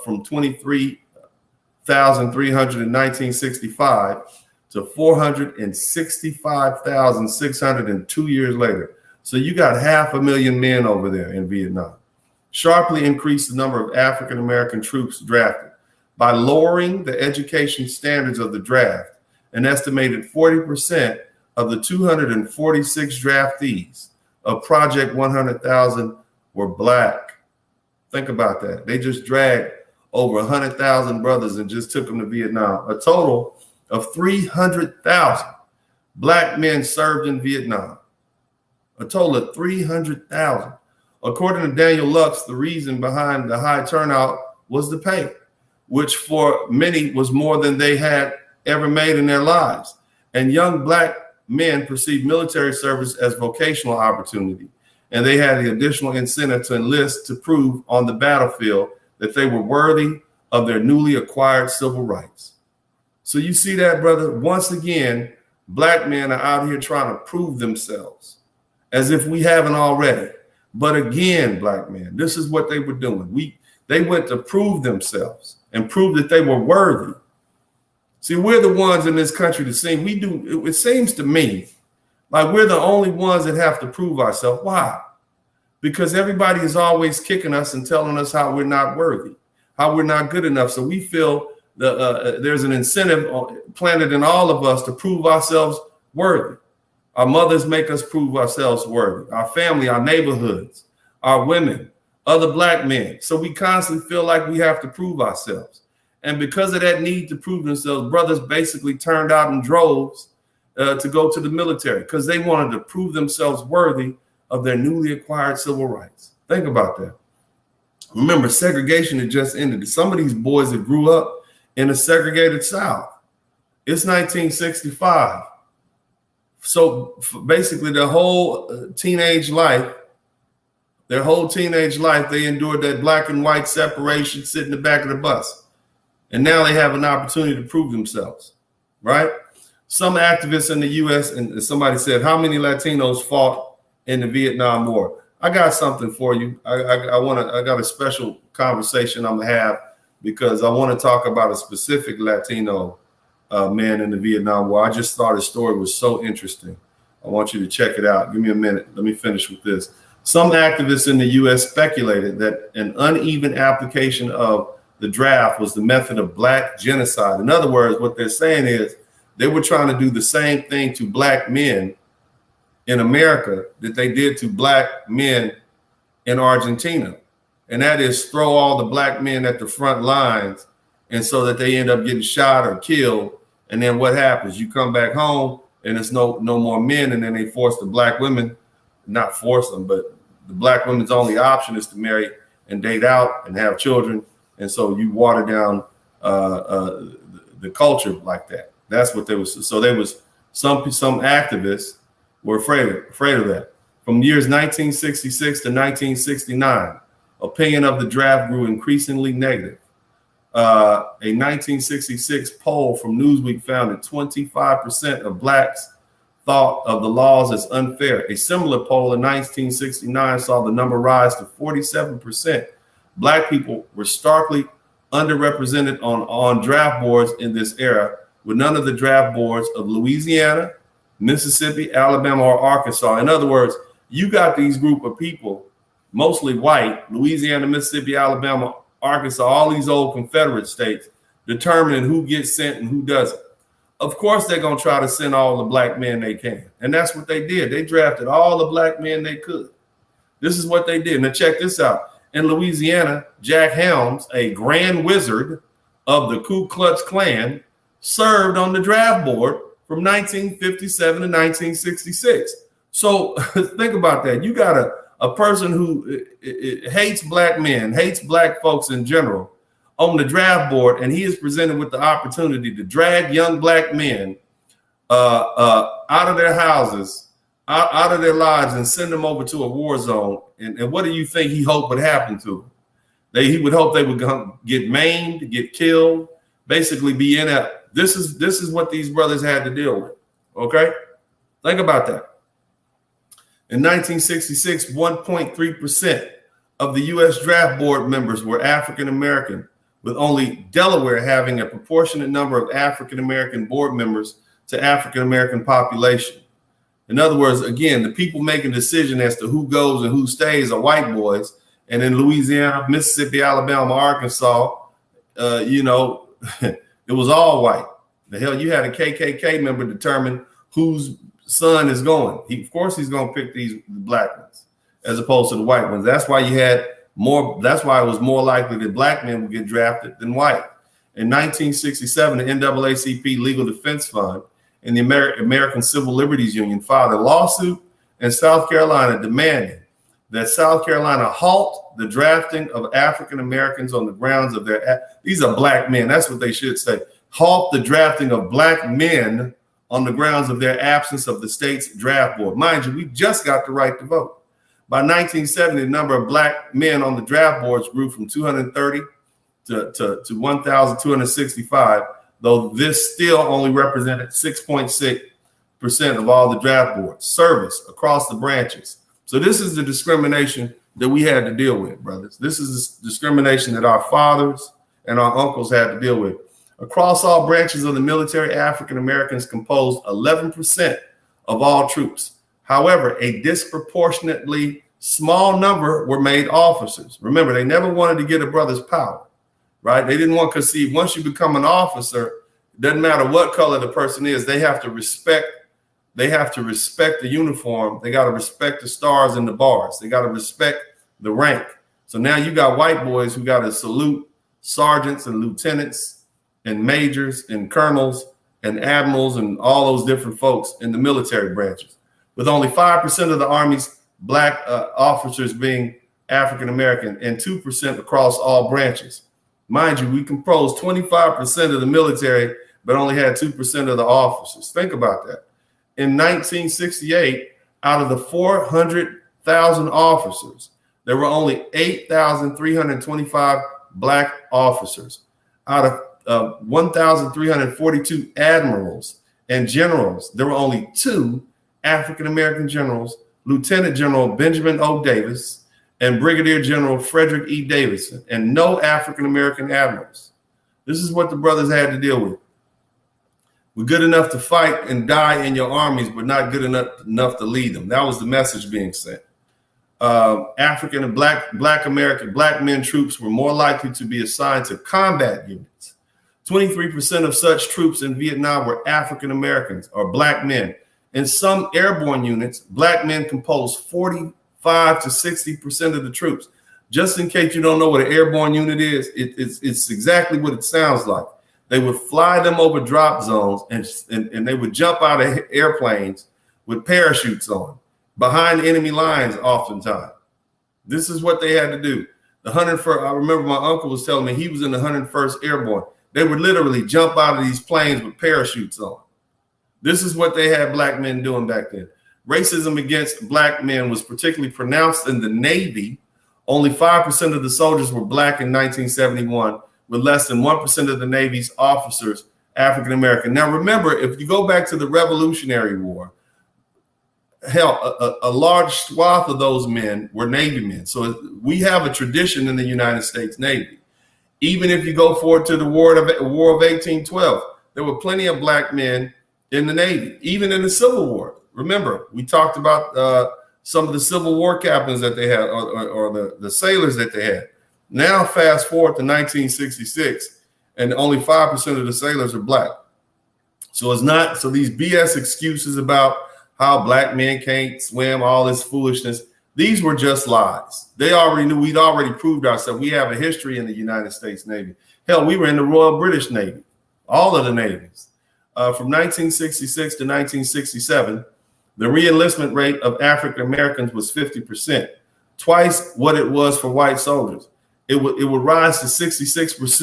from 23,300 in 1965 to 465,600 2 years later. So you got 500,000 men over there in Vietnam. sharply increased the number of African American troops drafted. By lowering the education standards of the draft, an estimated 40% of the 246 draftees of Project 100,000 were Black. Think about that. They just dragged over 100,000 brothers and just took them to Vietnam. A total of 300,000 Black men served in Vietnam. A total of 300,000. According to Daniel Lux, the reason behind the high turnout was the pay, which for many was more than they had ever made in their lives. And young Black men perceived military service as vocational opportunity, and they had the additional incentive to enlist to prove on the battlefield that they were worthy of their newly acquired civil rights. So you see that, brother? Once again, Black men are out here trying to prove themselves as if we haven't already. But again, Black men, this is what they were doing. They went to prove themselves and prove that they were worthy. See, we're the ones in this country to sing. It seems to me like we're the only ones that have to prove ourselves. Why? Because everybody is always kicking us and telling us how we're not worthy, how we're not good enough. So we feel there's an incentive planted in all of us to prove ourselves worthy. Our mothers make us prove ourselves worthy. Our family, our neighborhoods, our women, other Black men. So we constantly feel like we have to prove ourselves. And because of that need to prove themselves, brothers basically turned out in droves to go to the military because they wanted to prove themselves worthy of their newly acquired civil rights. Think about that. Remember, segregation had just ended. Some of these boys that grew up in a segregated South. It's 1965. So basically their whole teenage life, they endured that black and white separation, sit in the back of the bus. And now they have an opportunity to prove themselves, right? Some activists in the U.S., and somebody said, how many Latinos fought in the Vietnam War? I got something for you. I got a special conversation I'm gonna have because I want to talk about a specific Latino man in the Vietnam War. I just thought his story was so interesting. I want you to check it out. Give me a minute. Let me finish with this. Some activists in the U.S. speculated that an uneven application of the draft was the method of Black genocide. In other words, what they're saying is they were trying to do the same thing to Black men in America that they did to Black men in Argentina. And that is throw all the Black men at the front lines and so that they end up getting shot or killed. And then what happens? You come back home and there's no more men, and then they force the Black women, not force them, but the Black women's only option is to marry and date out and have children. And so you water down the culture like that. That's what they was. So there was some activists were afraid of that. From years 1966 to 1969, opinion of the draft grew increasingly negative. A 1966 poll from Newsweek found that 25% of Blacks thought of the laws as unfair. A similar poll in 1969 saw the number rise to 47%. Black people were starkly underrepresented on draft boards in this era, with none of the draft boards of Louisiana, Mississippi, Alabama, or Arkansas. In other words, you got these group of people, mostly white, Louisiana, Mississippi, Alabama, Arkansas, all these old Confederate states, determining who gets sent and who doesn't. Of course, they're going to try to send all the Black men they can. And that's what they did. They drafted all the Black men they could. This is what they did. Now, check this out. In Louisiana, Jack Helms, a grand wizard of the Ku Klux Klan, served on the draft board from 1957 to 1966. So think about that. You got a person who hates Black men, hates Black folks in general on the draft board, and he is presented with the opportunity to drag young Black men out of their houses, out of their lives, and send them over to a war zone. And what do you think he hoped would happen to them? He would hope they would get maimed, get killed, basically be inept. This is what these brothers had to deal with. Okay? Think about that. In 1966, 1.3% of the U.S. draft board members were African American, with only Delaware having a proportionate number of African American board members to African American population. In other words, again, the people making a decision as to who goes and who stays are white boys, And in Louisiana, Mississippi, Alabama, Arkansas, you know, it was all white. The hell, you had a KKK member determine whose son is going. Of course, he's going to pick the black ones as opposed to the white ones. That's why you had more. That's why it was more likely that black men would get drafted than white. In 1967, the NAACP Legal Defense Fund and the American Civil Liberties Union filed a lawsuit in South Carolina demanding that South Carolina halt the drafting of African Americans on the grounds of their, these are black men, that's what they should say, halt the drafting of black men on the grounds of their absence of the state's draft board. Mind you, we just got the right to vote. By 1970, the number of black men on the draft boards grew from 230 to 1,265, though this still only represented 6.6% of all the draft boards. Service across the branches. So this is the discrimination that we had to deal with, brothers. This is the discrimination that our fathers and our uncles had to deal with. Across all branches of the military, African Americans composed 11% of all troops. However, a disproportionately small number were made officers. Remember, they never wanted to get a brother's power, right? They didn't want to see once you become an officer, it doesn't matter what color the person is, they have to respect the uniform. They got to respect the stars and the bars. They got to respect the rank. So now you got white boys who got to salute sergeants and lieutenants and majors and colonels and admirals and all those different folks in the military branches, with only 5% of the Army's black officers being African American and 2% across all branches. Mind you, we composed 25% of the military, but only had 2% of the officers. Think about that. In 1968, out of the 400,000 officers, there were only 8,325 black officers. Out of 1,342 admirals and generals, there were only 2 African-American generals, Lieutenant General Benjamin O. Davis and Brigadier General Frederick E. Davidson, and no African-American admirals. This is what the brothers had to deal with. We're good enough to fight and die in your armies, but not good enough to lead them. That was the message being sent. African and black men troops were more likely to be assigned to combat units. 23% of such troops in Vietnam were African Americans or black men. In some airborne units, black men compose 45 to 60% of the troops. Just in case you don't know what an airborne unit is, it's exactly what it sounds like. They would fly them over drop zones and they would jump out of airplanes with parachutes on behind enemy lines oftentimes. This is what they had to do. The 101st, I remember my uncle was telling me he was in the 101st Airborne. They would literally jump out of these planes with parachutes on. This is what they had black men doing back then. Racism against black men was particularly pronounced in the Navy. Only 5% of the soldiers were black in 1971, with less than 1% of the Navy's officers African American. Now, remember, if you go back to the Revolutionary War, hell, a large swath of those men were Navy men. So we have a tradition in the United States Navy. Even if you go forward to the War of 1812, there were plenty of black men in the Navy, even in the Civil War. Remember, we talked about some of the Civil War captains that they had or the sailors that they had. Now, fast forward to 1966, and only 5% of the sailors are black. So it's not, so these BS excuses about how black men can't swim, all this foolishness, these were just lies. They already knew, we'd already proved ourselves. We have a history in the United States Navy. Hell, we were in the Royal British Navy, all of the navies. From 1966 to 1967, the re-enlistment rate of African Americans was 50%, twice what it was for white soldiers. It would rise to 66%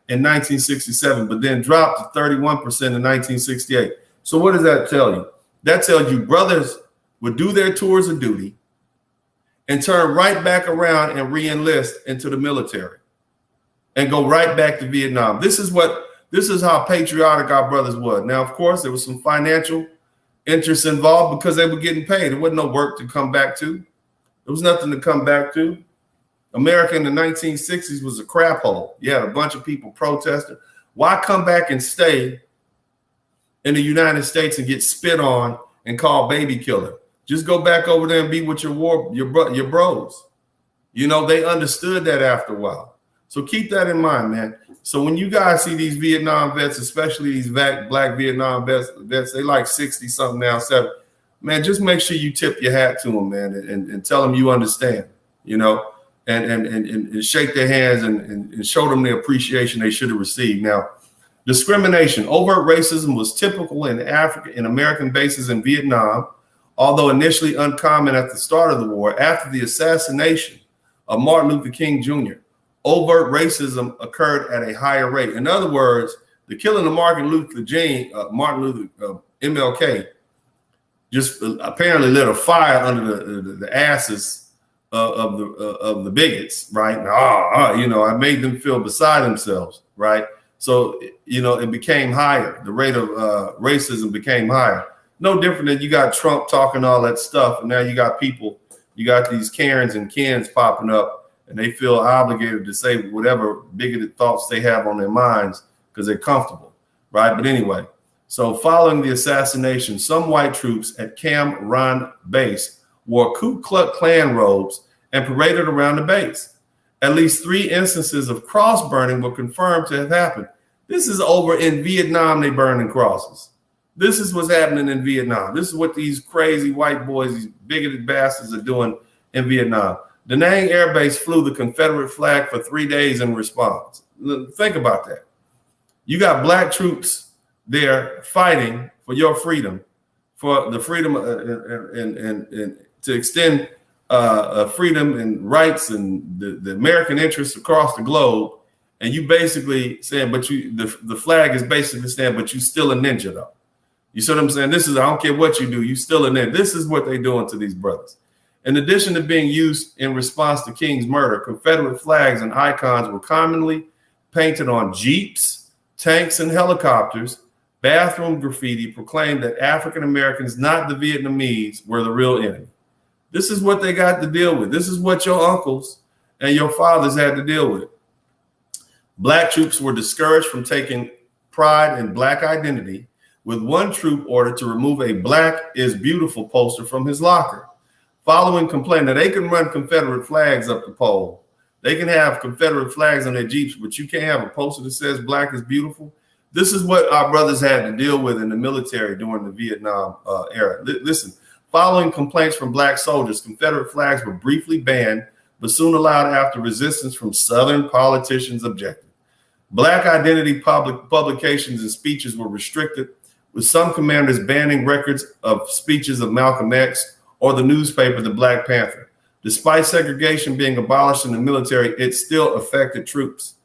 in 1967, but then drop to 31% in 1968. So what does that tell you? That tells you brothers would do their tours of duty and turn right back around and re-enlist into the military and go right back to Vietnam. This is how patriotic our brothers were. Now, of course, there was some financial interests involved because they were getting paid. There wasn't no work to come back to. There was nothing to come back to. America in the 1960s was a crap hole. You had a bunch of people protesting. Why come back and stay in the United States and get spit on and called baby killer? Just go back over there and be with your bros. You know, they understood that after a while. So keep that in mind, man. So when you guys see these Vietnam vets, especially these black Vietnam vets, they like 60 something now, 70. Man, just make sure you tip your hat to them, man, and tell them you understand, you know, and shake their hands and show them the appreciation they should have received. Now, discrimination, overt racism was typical in American bases in Vietnam, although initially uncommon at the start of the war. After the assassination of Martin Luther King Jr., overt racism occurred at a higher rate. In other words, the killing of MLK, just apparently lit a fire under the asses of the bigots, right? You know, I made them feel beside themselves, right? So, you know, it became higher. The rate of racism became higher. No different than you got Trump talking all that stuff, and now you got people, you got these Karens and Kens popping up, and they feel obligated to say whatever bigoted thoughts they have on their minds because they're comfortable, right? But anyway, so following the assassination, some white troops at Cam Ranh base wore Ku Klux Klan robes and paraded around the base. At least 3 instances of cross burning were confirmed to have happened. This is over in Vietnam, they burning crosses. This is what's happening in Vietnam. This is what these crazy white boys, these bigoted bastards are doing in Vietnam. Da Nang Air Base flew the Confederate flag for 3 days in response. Think about that. You got black troops there fighting for your freedom, for the freedom and to extend freedom and rights and the American interests across the globe. And you basically saying, but the flag is basically saying, but you still a ninja though. You see what I'm saying? This is, I don't care what you do, you still a ninja. This is what they're doing to these brothers. In addition to being used in response to King's murder, Confederate flags and icons were commonly painted on Jeeps, tanks, and helicopters. Bathroom graffiti proclaimed that African Americans, not the Vietnamese, were the real enemy. This is what they got to deal with. This is what your uncles and your fathers had to deal with. Black troops were discouraged from taking pride in Black identity, with one troop ordered to remove a "Black is Beautiful" poster from his locker. Following complaint that they can run Confederate flags up the pole. They can have Confederate flags on their Jeeps, but you can't have a poster that says "Black is Beautiful." This is what our brothers had to deal with in the military during the Vietnam era. Listen, following complaints from Black soldiers, Confederate flags were briefly banned, but soon allowed after resistance from Southern politicians objected. Black identity publications and speeches were restricted, with some commanders banning records of speeches of Malcolm X or the newspaper, the Black Panther. Despite segregation being abolished in the military, it still affected troops.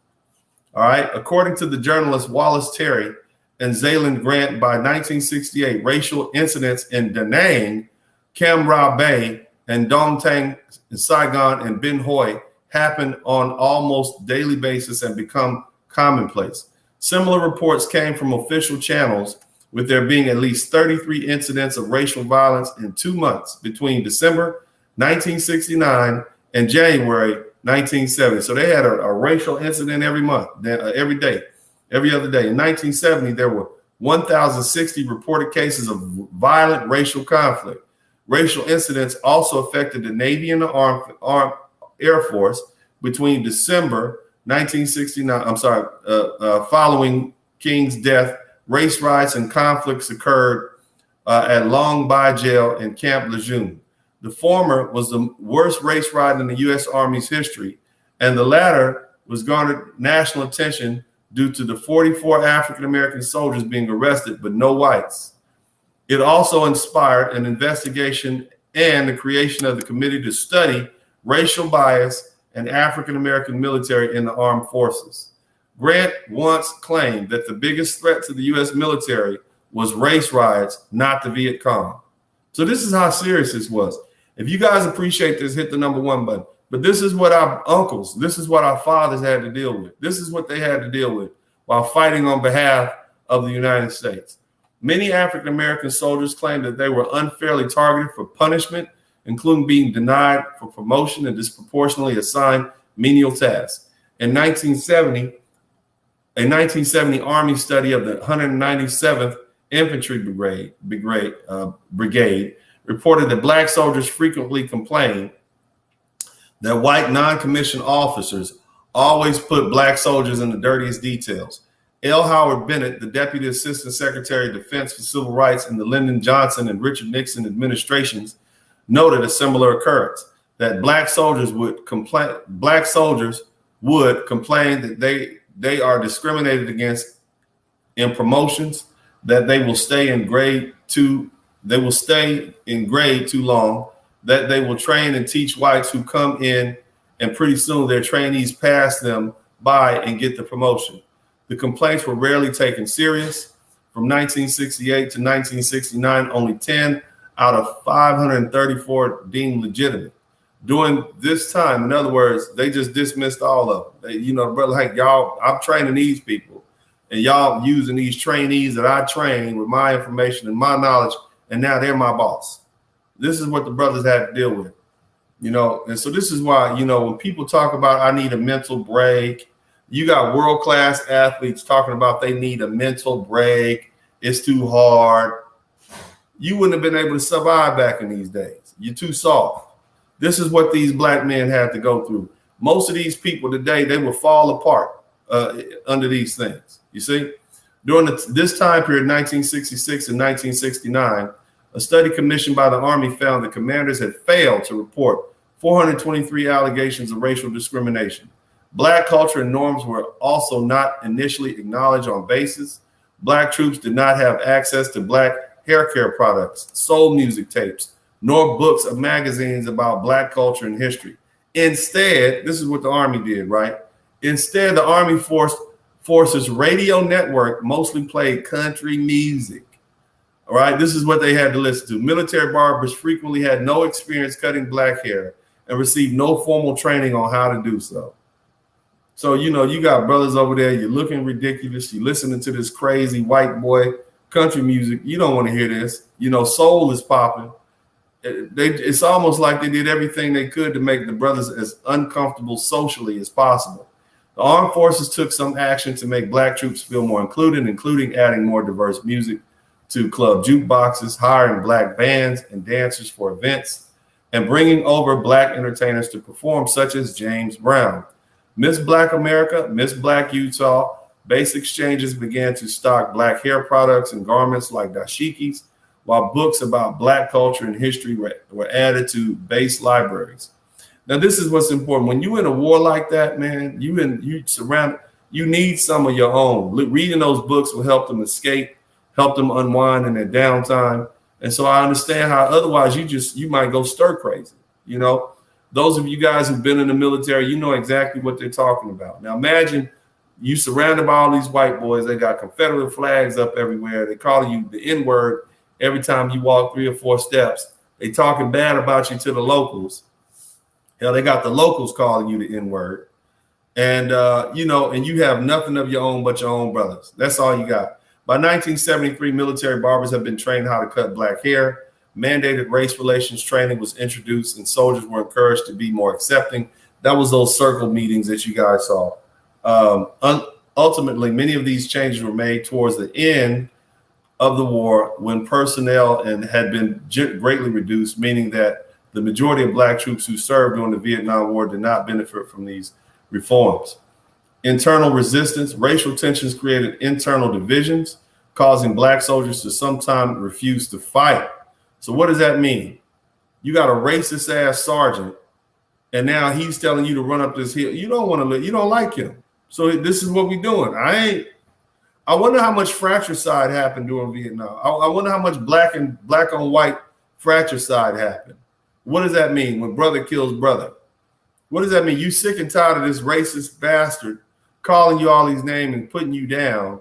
All right. According to the journalists Wallace Terry and Zayland Grant, by 1968, racial incidents in Da Nang, Cam Ranh Bay, and Dong Tang, Saigon, and Ben Hoi happen on almost daily basis and become commonplace. Similar reports came from official channels, with there being at least 33 incidents of racial violence in 2 months between December 1969 and January 1970. So they had a racial incident every month, every day, every other day. In 1970, there were 1,060 reported cases of violent racial conflict. Racial incidents also affected the Navy and the Armed Air Force between December 1969, following King's death. Race riots and conflicts occurred at Long Bai Jail and Camp Lejeune. The former was the worst race riot in the U.S. Army's history, and the latter was garnered national attention due to the 44 African-American soldiers being arrested, but no whites. It also inspired an investigation and the creation of the committee to study racial bias and African-American military in the armed forces. Grant once claimed that the biggest threat to the U.S. military was race riots, not the Viet Cong. So this is how serious this was. If you guys appreciate this, hit the #1 button. But this is what our uncles, this is what our fathers had to deal with. This is what they had to deal with while fighting on behalf of the United States. Many African-American soldiers claimed that they were unfairly targeted for punishment, including being denied for promotion and disproportionately assigned menial tasks. In 1970, a 1970 Army study of the 197th Infantry Brigade reported that Black soldiers frequently complained that white non-commissioned officers always put black soldiers in the dirtiest details. L. Howard Bennett, the Deputy Assistant Secretary of Defense for Civil Rights in the Lyndon Johnson and Richard Nixon administrations, noted a similar occurrence, that black soldiers would complain that they are discriminated against in promotions, that they will stay in grade too long, that they will train and teach whites who come in, and pretty soon their trainees pass them by and get the promotion. The complaints were rarely taken serious. From 1968 to 1969, only 10 out of 534 deemed legitimate. During this time, in other words, they just dismissed all of them. Brother, like y'all, I'm training these people, and y'all using these trainees that I train with my information and my knowledge, and now they're my boss. This is what the brothers had to deal with, and so this is why, when people talk about I need a mental break, you got world-class athletes talking about they need a mental break, it's too hard. You wouldn't have been able to survive back in these days. You're too soft. This is what these black men had to go through. Most of these people today, they will fall apart under these things. You see, during this time period, 1966 and 1969, a study commissioned by the Army found that commanders had failed to report 423 allegations of racial discrimination. Black culture and norms were also not initially acknowledged on basis. Black troops did not have access to black hair care products, soul music tapes, nor books or magazines about black culture and history. Instead, this is what the Army did, right? Instead, the Army Forces radio network mostly played country music. All right, this is what they had to listen to. Military barbers frequently had no experience cutting black hair and received no formal training on how to do so. So, you got brothers over there, you're looking ridiculous, you're listening to this crazy white boy country music. You don't want to hear this. Soul is popping. It's almost like they did everything they could to make the brothers as uncomfortable socially as possible. The armed forces took some action to make black troops feel more included, including adding more diverse music to club jukeboxes, hiring black bands and dancers for events, and bringing over black entertainers to perform, such as James Brown. Miss Black America, Miss Black Utah, base exchanges began to stock black hair products and garments like dashikis, while books about black culture and history were added to base libraries. Now, this is what's important. When you're in a war like that, man, you need some of your own. Reading those books will help them escape, help them unwind in their downtime. And so I understand how otherwise you might go stir crazy. Those of you guys who've been in the military, you know exactly what they're talking about. Now, imagine you surrounded by all these white boys. They got Confederate flags up everywhere. They call you the N-word every time you walk 3 or 4 steps. They talking bad about you to the locals. Hell, they got the locals calling you the N-word. And, and you have nothing of your own but your own brothers. That's all you got. By 1973, military barbers have been trained how to cut black hair. Mandated race relations training was introduced, and soldiers were encouraged to be more accepting. That was those circle meetings that you guys saw. Ultimately, many of these changes were made towards the end of the war, when personnel had been greatly reduced, meaning that the majority of black troops who served during the Vietnam War did not benefit from these reforms. Internal resistance, racial tensions created internal divisions, causing black soldiers to sometimes refuse to fight. So what does that mean? You got a racist ass sergeant, and now he's telling you to run up this hill. You don't want to live, you don't like him. So this is what we're doing. I wonder how much fratricide happened during Vietnam. I wonder how much black on white fratricide happened. What does that mean when brother kills brother? What does that mean? You sick and tired of this racist bastard calling you all these names and putting you down.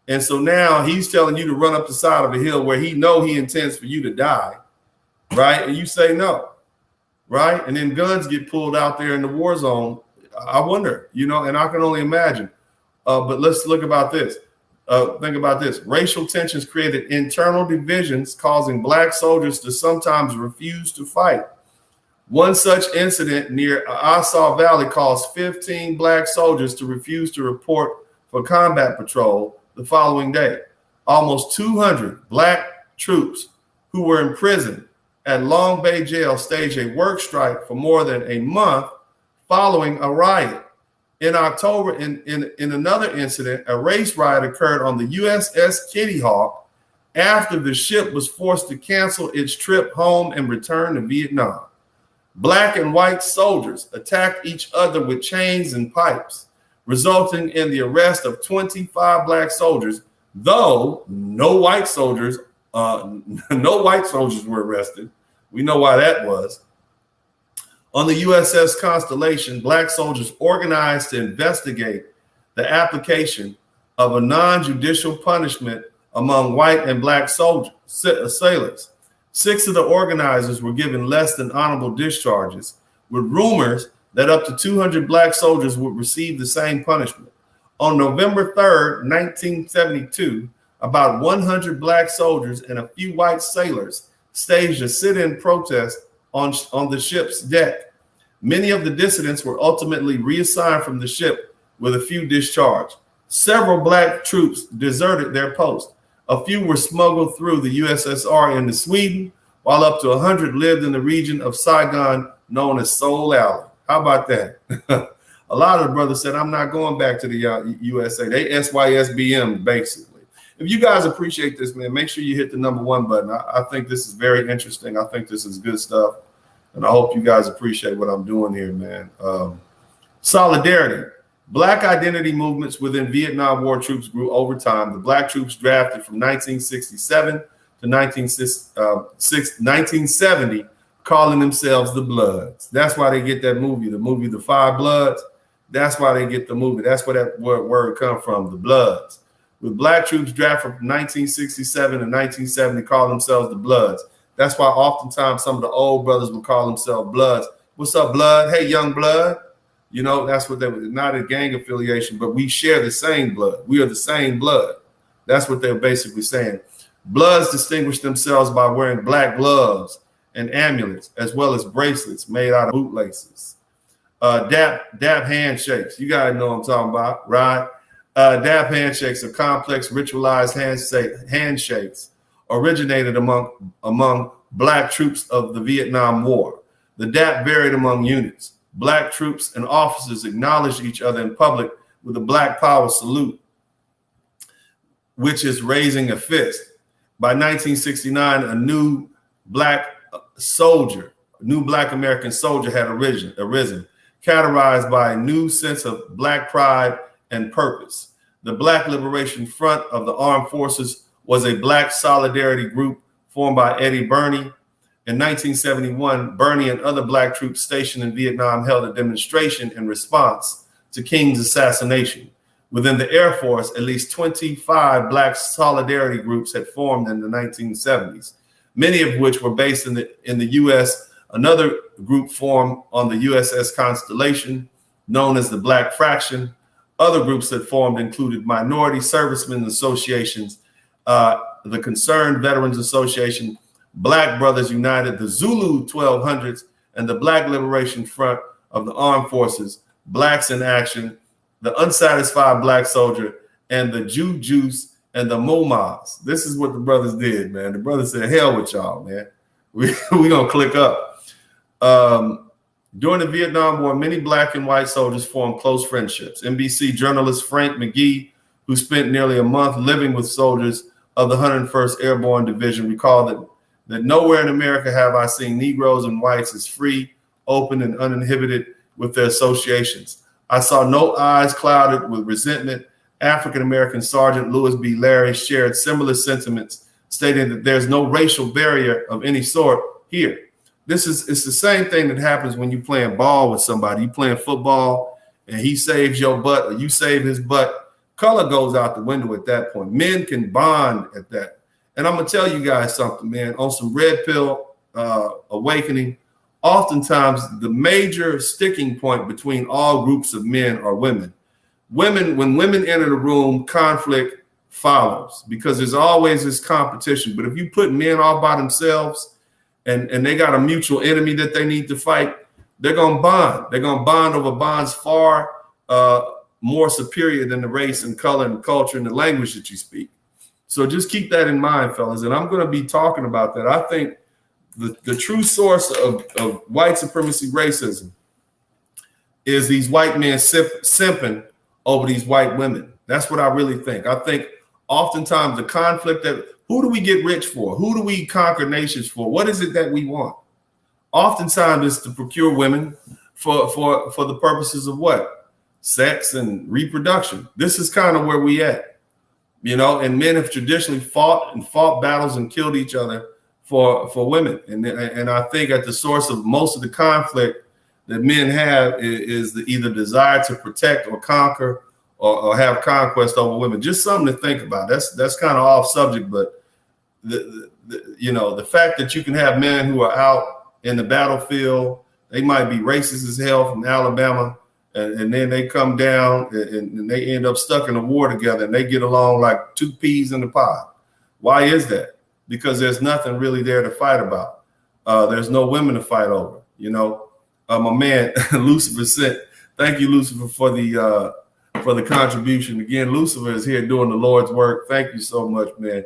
And so now he's telling you to run up the side of a hill where he intends for you to die, right? And you say no, right? And then guns get pulled out there in the war zone. I wonder, and I can only imagine. But let's look about this. Think about this. Racial tensions created internal divisions, causing black soldiers to sometimes refuse to fight. One such incident near Ossaw Valley caused 15 black soldiers to refuse to report for combat patrol the following day. Almost 200 black troops who were imprisoned at Long Bay Jail staged a work strike for more than a month following a riot. In October, in another incident, a race riot occurred on the USS Kitty Hawk after the ship was forced to cancel its trip home and return to Vietnam. Black and white soldiers attacked each other with chains and pipes, resulting in the arrest of 25 black soldiers, though no white soldiers were arrested. We know why that was. On the USS Constellation, black soldiers organized to investigate the application of a non-judicial punishment among white and black sailors. 6 of the organizers were given less than honorable discharges, with rumors that up to 200 black soldiers would receive the same punishment. On November 3rd, 1972, about 100 black soldiers and a few white sailors staged a sit-in protest on the ship's deck. Many of the dissidents were ultimately reassigned from the ship with a few discharged. Several black troops deserted their post. A few were smuggled through the USSR into Sweden, while up to 100 lived in the region of Saigon known as Seoul Alley. How about that? A lot of the brothers said, I'm not going back to the USA. They SYSBM, basically. If you guys appreciate this, man, make sure you hit the #1 button. I think this is very interesting. I think this is good stuff. And I hope you guys appreciate what I'm doing here, man. Solidarity. Black identity movements within Vietnam War troops grew over time. The black troops drafted from 1967 to 1970, calling themselves the Bloods. That's why they get that movie, The Five Bloods. That's why they get the movie. That's where that word come from, the Bloods. With black troops drafted from 1967 to 1970, call themselves the Bloods. That's why oftentimes some of the old brothers would call themselves Bloods. What's up, Blood? Hey, young Blood. You know, that's what they were, not a gang affiliation, but we share the same blood. We are the same blood. That's what they're basically saying. Bloods distinguish themselves by wearing black gloves and amulets, as well as bracelets made out of bootlaces. Dap handshakes. You guys know what I'm talking about, right? Dap handshakes are complex, ritualized handshakes originated among black troops of the Vietnam War. The dap varied among units. Black troops and officers acknowledged each other in public with a Black Power salute, which is raising a fist. By 1969, a new black American soldier had arisen, categorized by a new sense of black pride and purpose. The Black Liberation Front of the Armed Forces was a black solidarity group formed by Eddie Birney. In 1971, Birney and other black troops stationed in Vietnam held a demonstration in response to King's assassination. Within the Air Force, at least 25 black solidarity groups had formed in the 1970s, many of which were based in the U.S. Another group formed on the USS Constellation, known as the Black Fraction. Other groups that formed included Minority Servicemen Associations, the Concerned Veterans Association, Black Brothers United, the Zulu 1200s, and the Black Liberation Front of the Armed Forces, Blacks in Action, the Unsatisfied Black Soldier, and the Jew Juice and the Momas. This is what the brothers did, man. The brothers said, hell with y'all, man. We gonna click up. During the Vietnam War, many black and white soldiers formed close friendships. NBC journalist Frank McGee, who spent nearly a month living with soldiers of the 101st Airborne Division, recalled that nowhere in America have I seen Negroes and whites as free, open, and uninhibited with their associations. I saw no eyes clouded with resentment. African-American Sergeant Louis B. Larry shared similar sentiments, stating that there's no racial barrier of any sort here. It's the same thing that happens when you're playing ball with somebody. You playing football and he saves your butt or you save his butt. Color goes out the window at that point. Men can bond at that. And I'm going to tell you guys something, man, on some red pill awakening. Oftentimes, the major sticking point between all groups of men are women. When women enter the room, conflict follows because there's always this competition. But if you put men all by themselves and they got a mutual enemy that they need to fight, they're going to bond. They're going to bond over bonds far more superior than the race and color and culture and the language that you speak. So just keep that in mind, fellas. And I'm going to be talking about that. I think the true source of white supremacy racism is these white men simping over these white women. That's what I really think. I think oftentimes the conflict that who do we get rich for? Who do we conquer nations for? What is it that we want? Oftentimes it's to procure women for the purposes of what? Sex and reproduction. This is kind of where we at, you know, and men have traditionally fought battles and killed each other for women. And I think at the source of most of the conflict that men have is the either desire to protect or conquer or have conquest over women. Just something to think about. That's kind of off subject, but the fact that you can have men who are out in the battlefield, they might be racist as hell from Alabama, and then they come down and they end up stuck in a war together and they get along like two peas in a pod. Why is that? Because there's nothing really there to fight about. There's no women to fight over. You know, my man Lucifer sent. Thank you, Lucifer, for the contribution. Again, Lucifer is here doing the Lord's work. Thank you so much, man.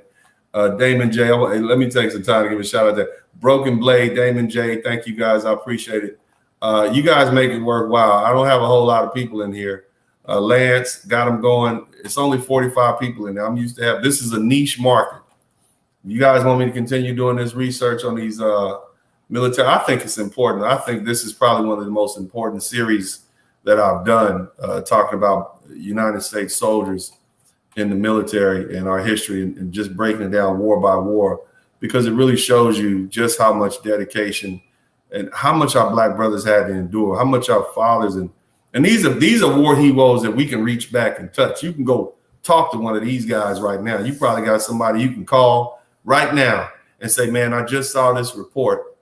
Damon J. Let me take some time to give a shout out there. Broken Blade, Damon J. Thank you guys. I appreciate it. You guys make it worthwhile. I don't have a whole lot of people in here. Lance got them going. It's only 45 people in there. I'm used to have. This is a niche market. You guys want me to continue doing this research on these military? I think it's important. I think this is probably one of the most important series that I've done, talking about United States soldiers in the military and our history and just breaking it down war by war, because it really shows you just how much dedication and how much our Black brothers had to endure, how much our fathers and these are war heroes that we can reach back and touch. You can go talk to one of these guys right now. You probably got somebody you can call right now and say, man, I just saw this report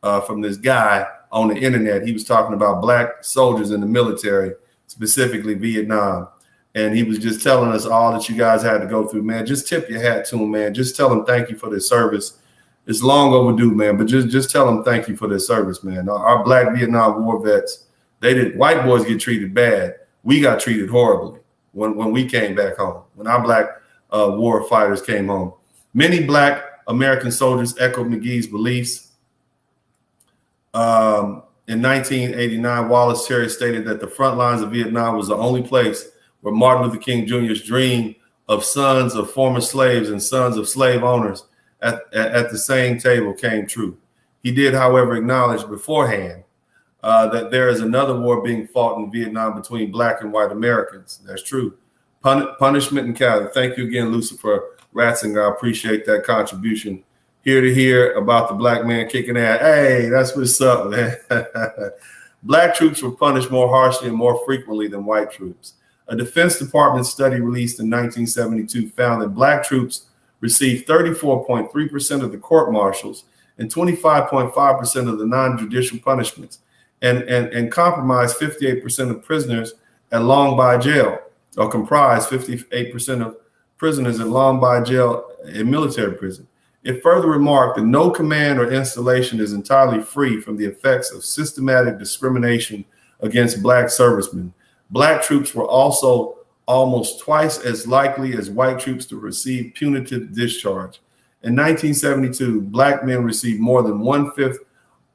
from this guy on the internet. He was talking about Black soldiers in the military, specifically Vietnam. And he was just telling us all that you guys had to go through, man. Just tip your hat to him, man. Just tell him thank you for their service. It's long overdue, man, but just tell them thank you for their service, man. Our Black Vietnam War vets, white boys get treated bad. We got treated horribly when we came back home, when our Black war fighters came home. Many Black American soldiers echoed McGee's beliefs. In 1989, Wallace Terry stated that the front lines of Vietnam was the only place where Martin Luther King Jr.'s dream of sons of former slaves and sons of slave owners at the same table came true. He did, however, acknowledge beforehand that there is another war being fought in Vietnam between Black and white Americans. That's true. Punishment and cattle. Thank you again, Lucifer Ratzinger. I appreciate that contribution. Here to hear about the Black man kicking ass. Hey, that's what's up, man. Black troops were punished more harshly and more frequently than white troops. A Defense Department study released in 1972 found that Black troops received 34.3% of the court-martials and 25.5% of the non-judicial punishments, and comprised 58% of prisoners at Long By Jail, or comprised 58% of prisoners at Long By Jail in military prison. It further remarked that no command or installation is entirely free from the effects of systematic discrimination against Black servicemen. Black troops were also almost twice as likely as white troops to receive punitive discharge. In 1972, Black men received more than 1/5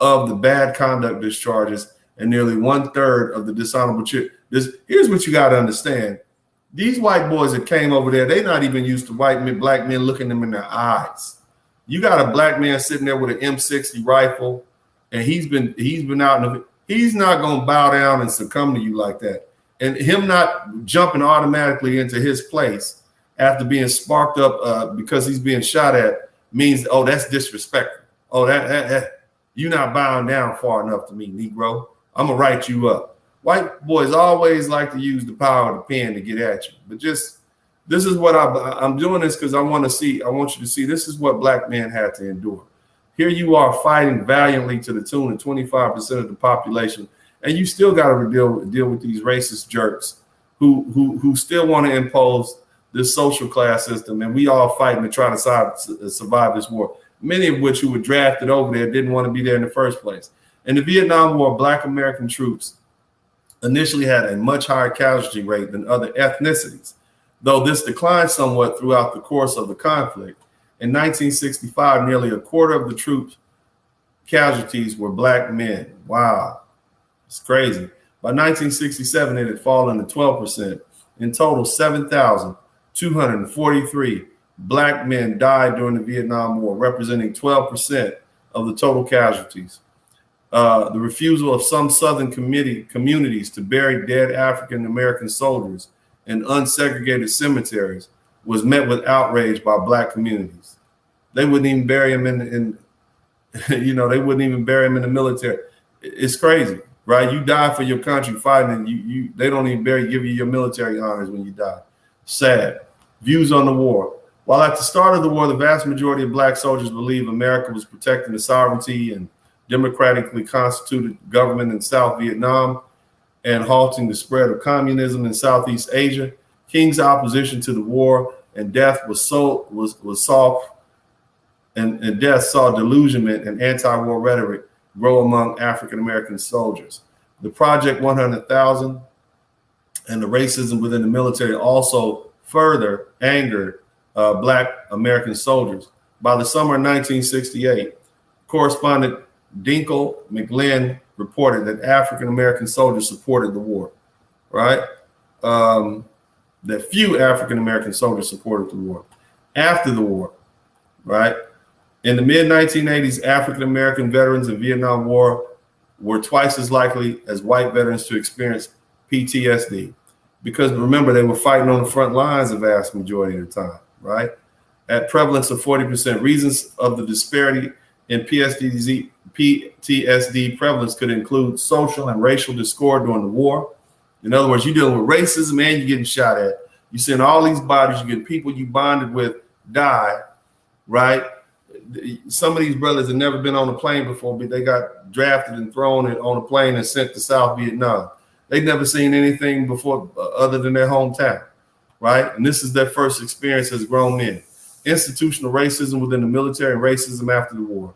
of the bad conduct discharges and nearly 1/3 of the dishonorable. Here's what you got to understand. These white boys that came over there, they're not even used to Black men looking them in their eyes. You got a Black man sitting there with an M60 rifle, and he's been out, he's not going to bow down and succumb to you like that. And him not jumping automatically into his place after being sparked up because he's being shot at means, oh, that's disrespectful. Oh, that you're not bowing down far enough to me, Negro. I'm gonna write you up. White boys always like to use the power of the pen to get at you, but this is what I'm doing this because I want you to see this is what Black men had to endure. Here you are fighting valiantly to the tune of 25% of the population, and you still got to deal with these racist jerks who still want to impose this social class system, and we all fighting to try to survive this war. Many of which who were drafted over there didn't want to be there in the first place. In the Vietnam War, Black American troops initially had a much higher casualty rate than other ethnicities, though this declined somewhat throughout the course of the conflict. In 1965, nearly a quarter of the troops' casualties were Black men. Wow, it's crazy. By 1967, it had fallen to 12%. In total, 7,243 Black men died during the Vietnam War, representing 12% of the total casualties. The refusal of some Southern communities to bury dead African American soldiers in unsegregated cemeteries was met with outrage by Black communities. They wouldn't even bury them in they wouldn't even bury them in the military. It's crazy, right? You die for your country fighting, and they don't even give you your military honors when you die. Sad. Views on the war. While at the start of the war, the vast majority of Black soldiers believed America was protecting the sovereignty and democratically constituted government in South Vietnam and halting the spread of communism in Southeast Asia, King's opposition to the war and death was soft, and death saw delusionment and anti-war rhetoric grow among African American soldiers. The Project 100,000 and the racism within the military also further angered Black American soldiers. By the summer of 1968, correspondent Dinkle McGlynn reported that African American soldiers supported the war, right? That few African American soldiers supported the war. After the war, right? In the mid-1980s, African American veterans of Vietnam War were twice as likely as white veterans to experience PTSD, because remember, they were fighting on the front lines the vast majority of the time, right? At prevalence of 40%, reasons of the disparity in PTSD prevalence could include social and racial discord during the war. In other words, you're dealing with racism and you're getting shot at. You're seeing all these bodies, you get people you bonded with die, right? Some of these brothers have never been on a plane before, but they got drafted and thrown on a plane and sent to South Vietnam. They've never seen anything before other than their hometown, right? And this is their first experience as grown men. Institutional racism within the military and racism after the war.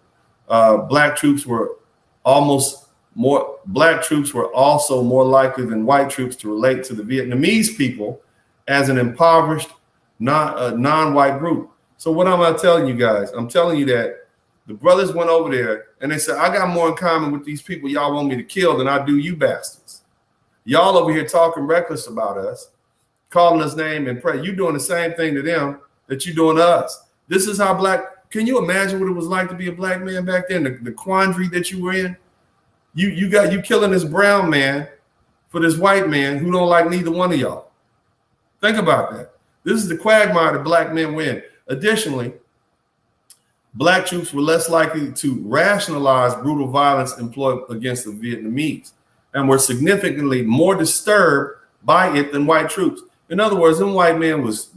Black troops were also more likely than white troops to relate to the Vietnamese people as an impoverished, non-white group. So what am I telling you guys? I'm telling you that the brothers went over there and they said, I got more in common with these people y'all want me to kill than I do you bastards. Y'all over here talking reckless about us, calling us name and pray. You doing the same thing to them that you doing to us. This is how Black, can you imagine what it was like to be a Black man back then? The quandary that you were in? You killing this brown man for this white man who don't like neither one of y'all. Think about that. This is the quagmire that Black men were in. Additionally, Black troops were less likely to rationalize brutal violence employed against the Vietnamese and were significantly more disturbed by it than white troops. In other words, them white men was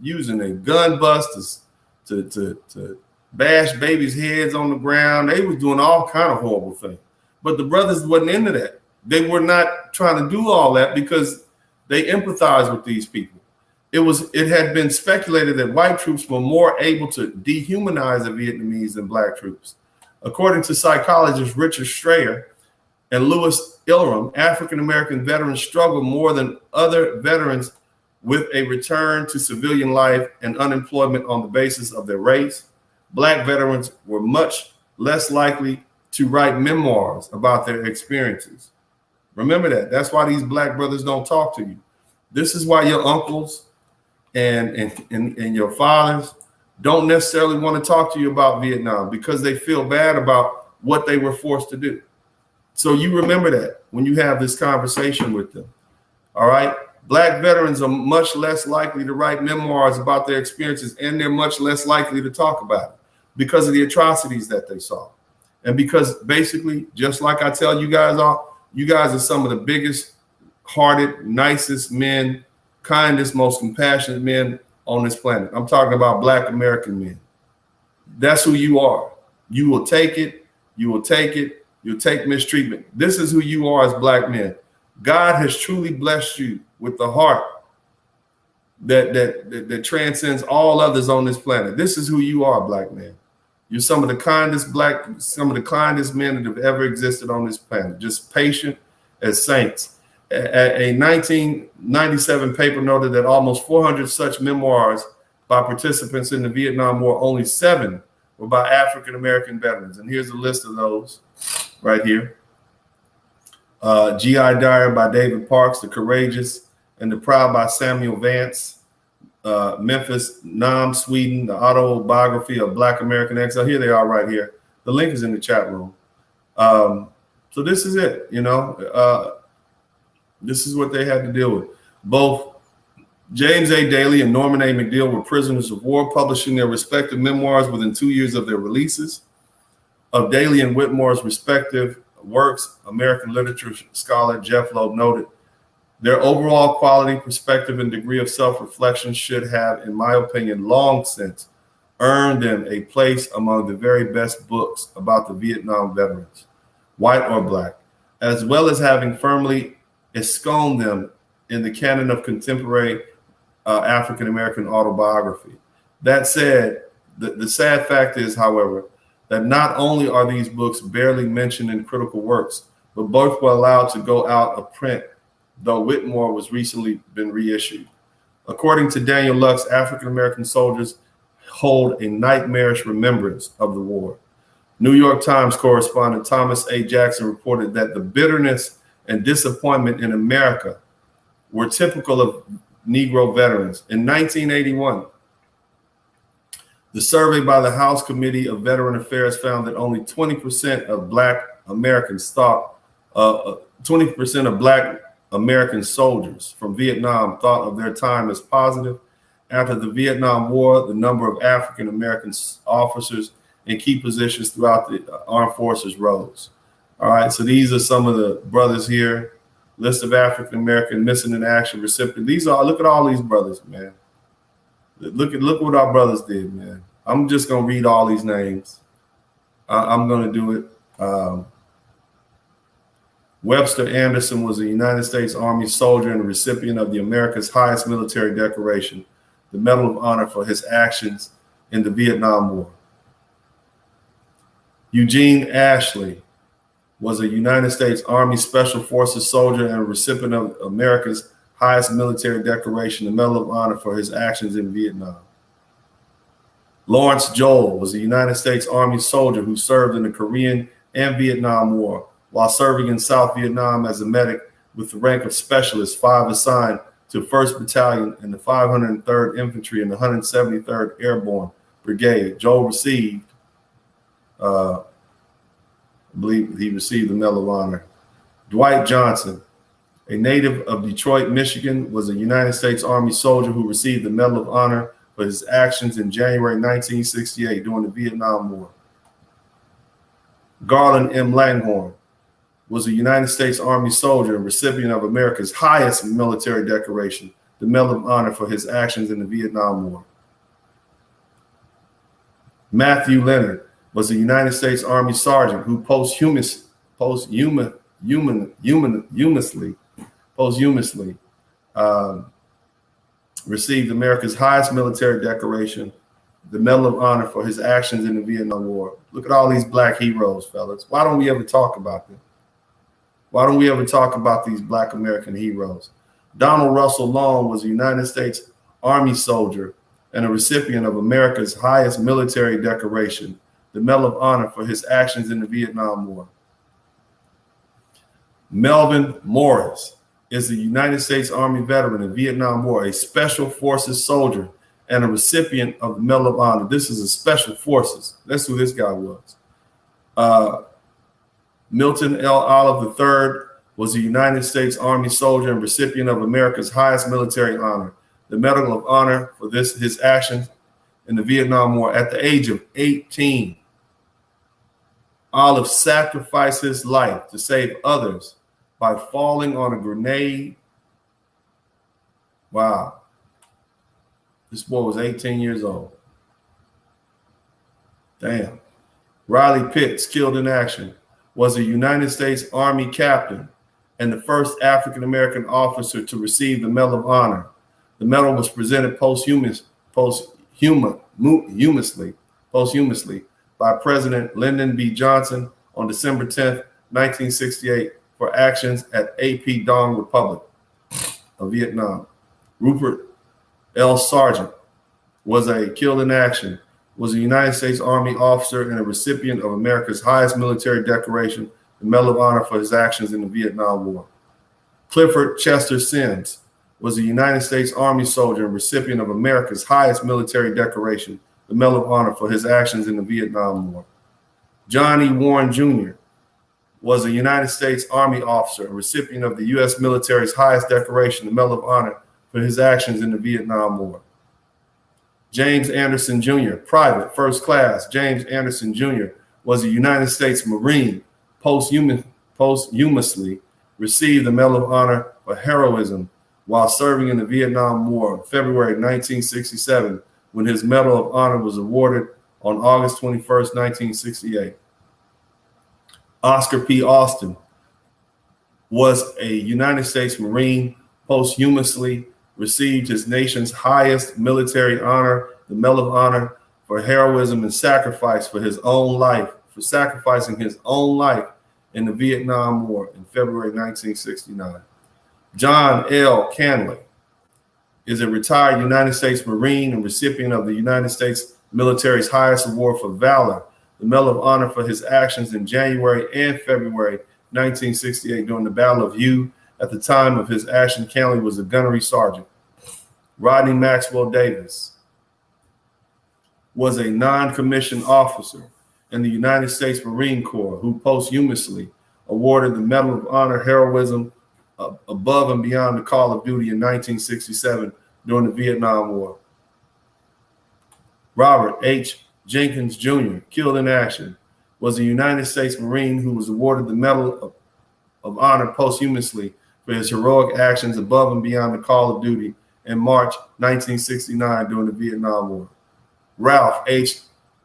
using a gun bust to bash babies' heads on the ground. They was doing all kind of horrible things. But the brothers wasn't into that. They were not trying to do all that because they empathized with these people. It had been speculated that white troops were more able to dehumanize the Vietnamese than Black troops. According to psychologists Richard Strayer and Louis Ilram, African American veterans struggle more than other veterans with a return to civilian life and unemployment on the basis of their race. Black veterans were much less likely to write memoirs about their experiences. Remember that. That's why these Black brothers don't talk to you. This is why your uncles and your fathers don't necessarily want to talk to you about Vietnam, because they feel bad about what they were forced to do. So you remember that when you have this conversation with them. All right. Black veterans are much less likely to write memoirs about their experiences, and they're much less likely to talk about it because of the atrocities that they saw. And because basically, just like I tell you guys are some of the biggest hearted, nicest men, kindest, most compassionate men on this planet. I'm talking about Black American men. That's who you are. You will take it. You will take it. You'll take mistreatment. This is who you are as Black men. God has truly blessed you with the heart that transcends all others on this planet. This is who you are, Black man. You're some of the kindest men that have ever existed on this planet. Just patient as saints. A 1997 paper noted that almost 400 such memoirs by participants in the Vietnam War, only 7 were by African American veterans. And here's a list of those right here. G.I. Dyer by David Parks, The Courageous and the Proud by Samuel Vance, Memphis, Nam, Sweden, the autobiography of Black American Exile. Here they are right here. The link is in the chat room. So this is it, you know. This is what they had to deal with. Both James A. Daly and Norman A. MacDill were prisoners of war, publishing their respective memoirs within 2 years of their releases. Of Daly and Whitmore's respective works, American literature scholar Jeff Loeb noted, their overall quality, perspective, and degree of self-reflection should have, in my opinion, long since earned them a place among the very best books about the Vietnam veterans, white or black, as well as having firmly ensconced them in the canon of contemporary African-American autobiography. That said, the sad fact is, however, that not only are these books barely mentioned in critical works, but both were allowed to go out of print, though Whitmore was recently been reissued. According to Daniel Lux, African-American soldiers hold a nightmarish remembrance of the war. New York Times correspondent Thomas A. Jackson reported that the bitterness and disappointment in America were typical of Negro veterans. In 1981, the survey by the House Committee of Veteran Affairs found that only 20% of Black Americans thought, 20% of Black American soldiers from Vietnam thought of their time as positive. After the Vietnam War, the number of African American officers in key positions throughout the armed forces rose. All right, so these are some of the brothers here. List of African American missing in action recipients. These are, look at all these brothers, man. Look what our brothers did, man. I'm just gonna read all these names. I'm gonna do it. Webster Anderson was a United States Army soldier and a recipient of the America's highest military decoration, the Medal of Honor for his actions in the Vietnam War. Eugene Ashley was a United States Army Special Forces soldier and a recipient of America's highest military decoration, the Medal of Honor for his actions in Vietnam. Lawrence Joel was a United States Army soldier who served in the Korean and Vietnam War while serving in South Vietnam as a medic with the rank of specialist, 5 assigned to 1st Battalion in the 503rd Infantry and the 173rd Airborne Brigade. Joel received, I believe he received the Medal of Honor. Dwight Johnson, a native of Detroit, Michigan, was a United States Army soldier who received the Medal of Honor for his actions in January 1968 during the Vietnam War. Garland M. Langhorne was a United States Army soldier and recipient of America's highest military decoration, the Medal of Honor for his actions in the Vietnam War. Matthew Leonard was a United States Army sergeant who posthumously received America's highest military decoration, the Medal of Honor for his actions in the Vietnam War. Look at all these Black heroes, fellas. Why don't we ever talk about them? Why don't we ever talk about these Black American heroes? Donald Russell Long was a United States Army soldier and a recipient of America's highest military decoration, the Medal of Honor for his actions in the Vietnam War. Melvin Morris is a United States Army veteran in the Vietnam War, a Special Forces soldier and a recipient of the Medal of Honor. This is a Special Forces. That's who this guy was. Milton L. Olive III was a United States Army soldier and recipient of America's highest military honor, the Medal of Honor for his actions in the Vietnam War. At the age of 18, Olive sacrificed his life to save others by falling on a grenade. Wow. This boy was 18 years old. Damn. Riley Pitts, killed in action, was a United States Army captain and the first African-American officer to receive the Medal of Honor. The medal was presented posthumously by President Lyndon B. Johnson on December 10th, 1968 for actions at AP Dong Republic of Vietnam. Rupert L. Sargent was a killed in action, was a United States Army officer and a recipient of America's highest military decoration, the Medal of Honor for his actions in the Vietnam War. Clifford Chester Sims was a United States Army soldier and recipient of America's highest military decoration, the Medal of Honor for his actions in the Vietnam War. John E. Warren Jr. was a United States Army officer and recipient of the U.S. military's highest decoration, the Medal of Honor for his actions in the Vietnam War. James Anderson Jr., Private First Class James Anderson Jr., was a United States Marine, posthumously received the Medal of Honor for heroism while serving in the Vietnam War in February 1967, when his Medal of Honor was awarded on August 21st, 1968. Oscar P. Austin was a United States Marine, posthumously received his nation's highest military honor, the Medal of Honor for heroism and sacrifice for his own life, for sacrificing his own life in the Vietnam War in February 1969. John L. Canley is a retired United States Marine and recipient of the United States military's highest award for valor, the Medal of Honor for his actions in January and February 1968 during the Battle of Hue. At the time of his action, Canley was a gunnery sergeant. Rodney Maxwell Davis was a non-commissioned officer in the United States Marine Corps who posthumously awarded the Medal of Honor heroism above and beyond the call of duty in 1967 during the Vietnam War. Robert H. Jenkins Jr., killed in action, was a United States Marine who was awarded the Medal of Honor posthumously for his heroic actions above and beyond the call of duty in March 1969 during the Vietnam War. Ralph H.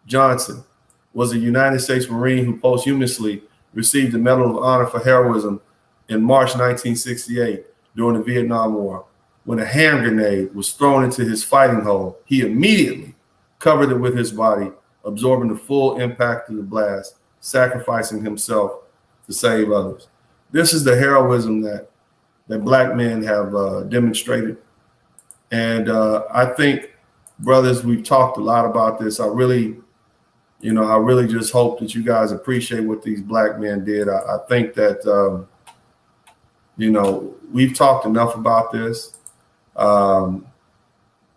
Johnson was a United States Marine who posthumously received the Medal of Honor for heroism in March 1968 during the Vietnam War. When a hand grenade was thrown into his fighting hole, he immediately covered it with his body, absorbing the full impact of the blast, sacrificing himself to save others. This is the heroism that Black men have demonstrated. And I think, brothers, we've talked a lot about this. I really just hope that you guys appreciate what these Black men did. I think that, we've talked enough about this.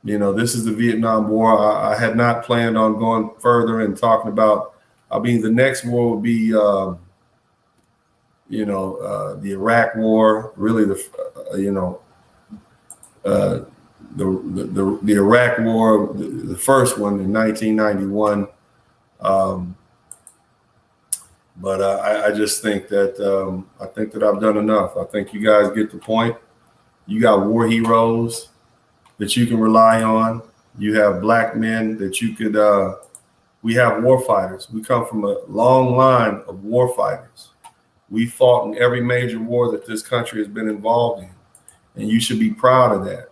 This is the Vietnam War. I had not planned on going further and talking about, the next war will be, the Iraq War, really the Iraq War, the first one in 1991. But I just think that I've done enough. I think you guys get the point. You got war heroes that you can rely on. You have Black men that you could, we have war fighters. We come from a long line of war fighters. We fought in every major war that this country has been involved in. And you should be proud of that.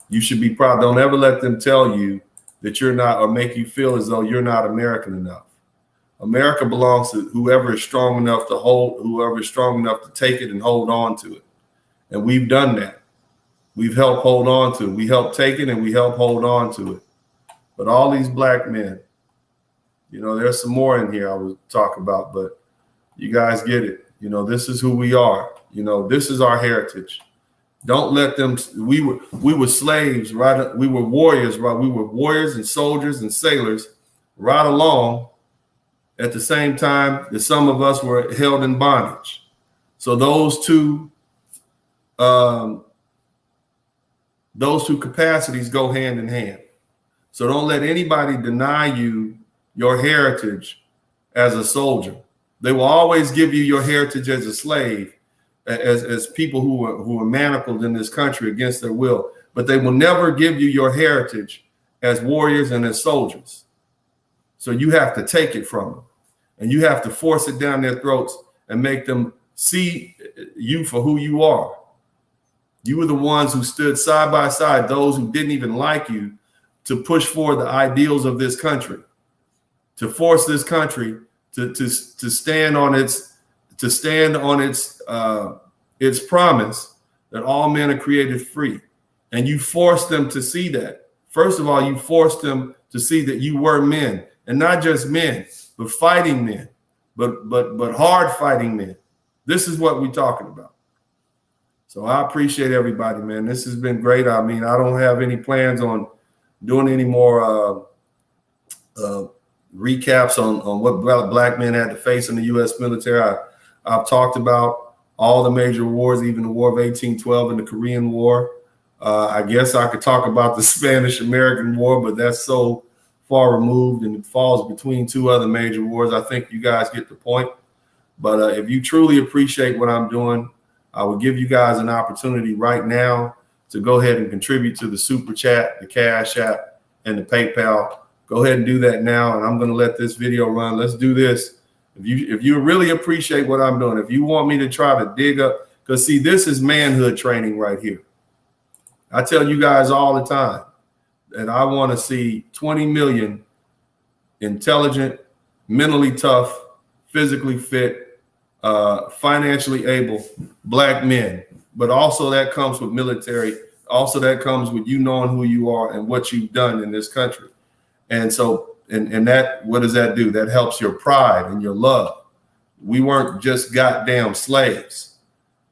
You should be proud. Don't ever let them tell you that you're not, or make you feel as though you're not American enough. America belongs to whoever is strong enough to hold, whoever is strong enough to take it and hold on to it. And we've done that. We've helped hold on to it. We helped take it and we helped hold on to it. But all these Black men, there's some more in here I would talk about, but you guys get it. This is who we are. This is our heritage. Don't let them, we were slaves, right? We were warriors, right? We were warriors and soldiers and sailors right along at the same time that some of us were held in bondage. So those two capacities go hand in hand. So don't let anybody deny you your heritage as a soldier. They will always give you your heritage as a slave, as people who are manacled in this country against their will, but they will never give you your heritage as warriors and as soldiers. So you have to take it from them, and you have to force it down their throats and make them see you for who you are. You were the ones who stood side by side, those who didn't even like you, to push forward the ideals of this country, to force this country to stand on its promise that all men are created free. And you forced them to see that. First of all, you forced them to see that you were men, and not just men, but fighting men, but hard fighting men. This is what we're talking about. So I appreciate everybody, man. This has been great. I mean, I don't have any plans on doing any more recaps on what Black men had to face in the U.S. military. I've talked about all the major wars, even the War of 1812 and the Korean War. I guess I could talk about the Spanish-American War, but that's so far removed and it falls between two other major wars. I think you guys get the point. But if you truly appreciate what I'm doing, I will give you guys an opportunity right now to go ahead and contribute to the Super Chat, the Cash App, and the PayPal. Go ahead and do that now, and I'm going to let this video run. Let's do this. If you really appreciate what I'm doing, if you want me to try to dig up, because see, this is manhood training right here. I tell you guys all the time that I want to see 20 million intelligent, mentally tough, physically fit, financially able Black men, but also that comes with military. Also that comes with you knowing who you are and what you've done in this country. And so, and that, what does that do? That helps your pride and your love. We weren't just goddamn slaves.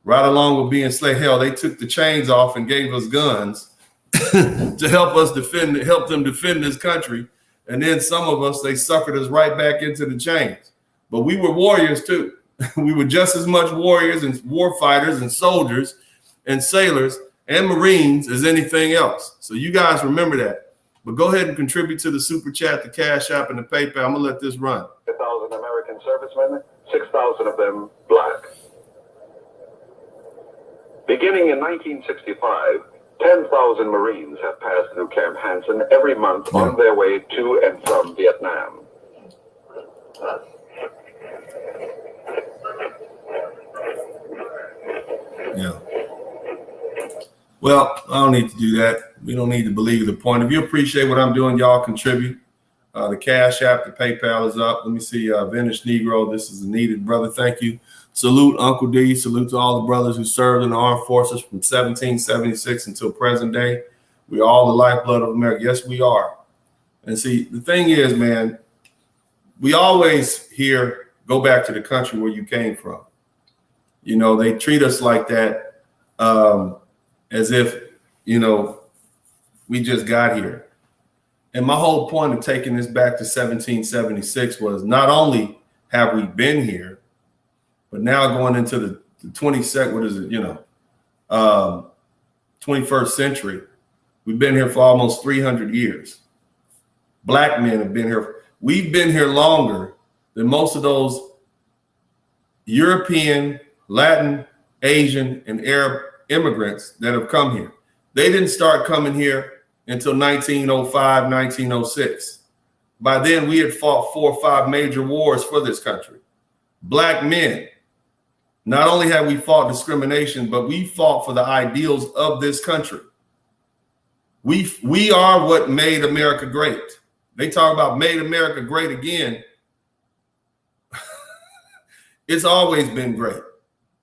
Right along with being slave, hell, they took the chains off and gave us guns to help us help them defend this country. And then some of us, they suckered us right back into the chains. But we were warriors too. We were just as much warriors and war fighters and soldiers and sailors and Marines as anything else. So you guys remember that. But go ahead and contribute to the Super Chat, the Cash App, and the PayPal. I'm going to let this run.
1,000 American servicemen, 6,000 of them Black. Beginning in 1965, 10,000 Marines have passed through Camp Hansen every month on their way to and from Vietnam.
Yeah. Well, I don't need to do that. We don't need to believe the point. If you appreciate what I'm doing, y'all contribute. The Cash App, the PayPal is up. Let me see. Vintage Negro, this is a needed brother. Thank you. Salute Uncle D. Salute to all the brothers who served in the armed forces from 1776 until present day. We are all the lifeblood of America. Yes, we are. And see, the thing is, man, we always hear, go back to the country where you came from. You know, they treat us like that as if, you know, we just got here. And my whole point of taking this back to 1776 was not only have we been here, but now going into the 22nd, what is it, 21st century, we've been here for almost 300 years. Black men have been here. We've been here longer than most of those European, Latin, Asian, and Arab immigrants that have come here. They didn't start coming here until 1905, 1906. By then, we had fought 4 or 5 major wars for this country. Black men, not only have we fought discrimination, but we fought for the ideals of this country. We are what made America great. They talk about made America great again. It's always been great.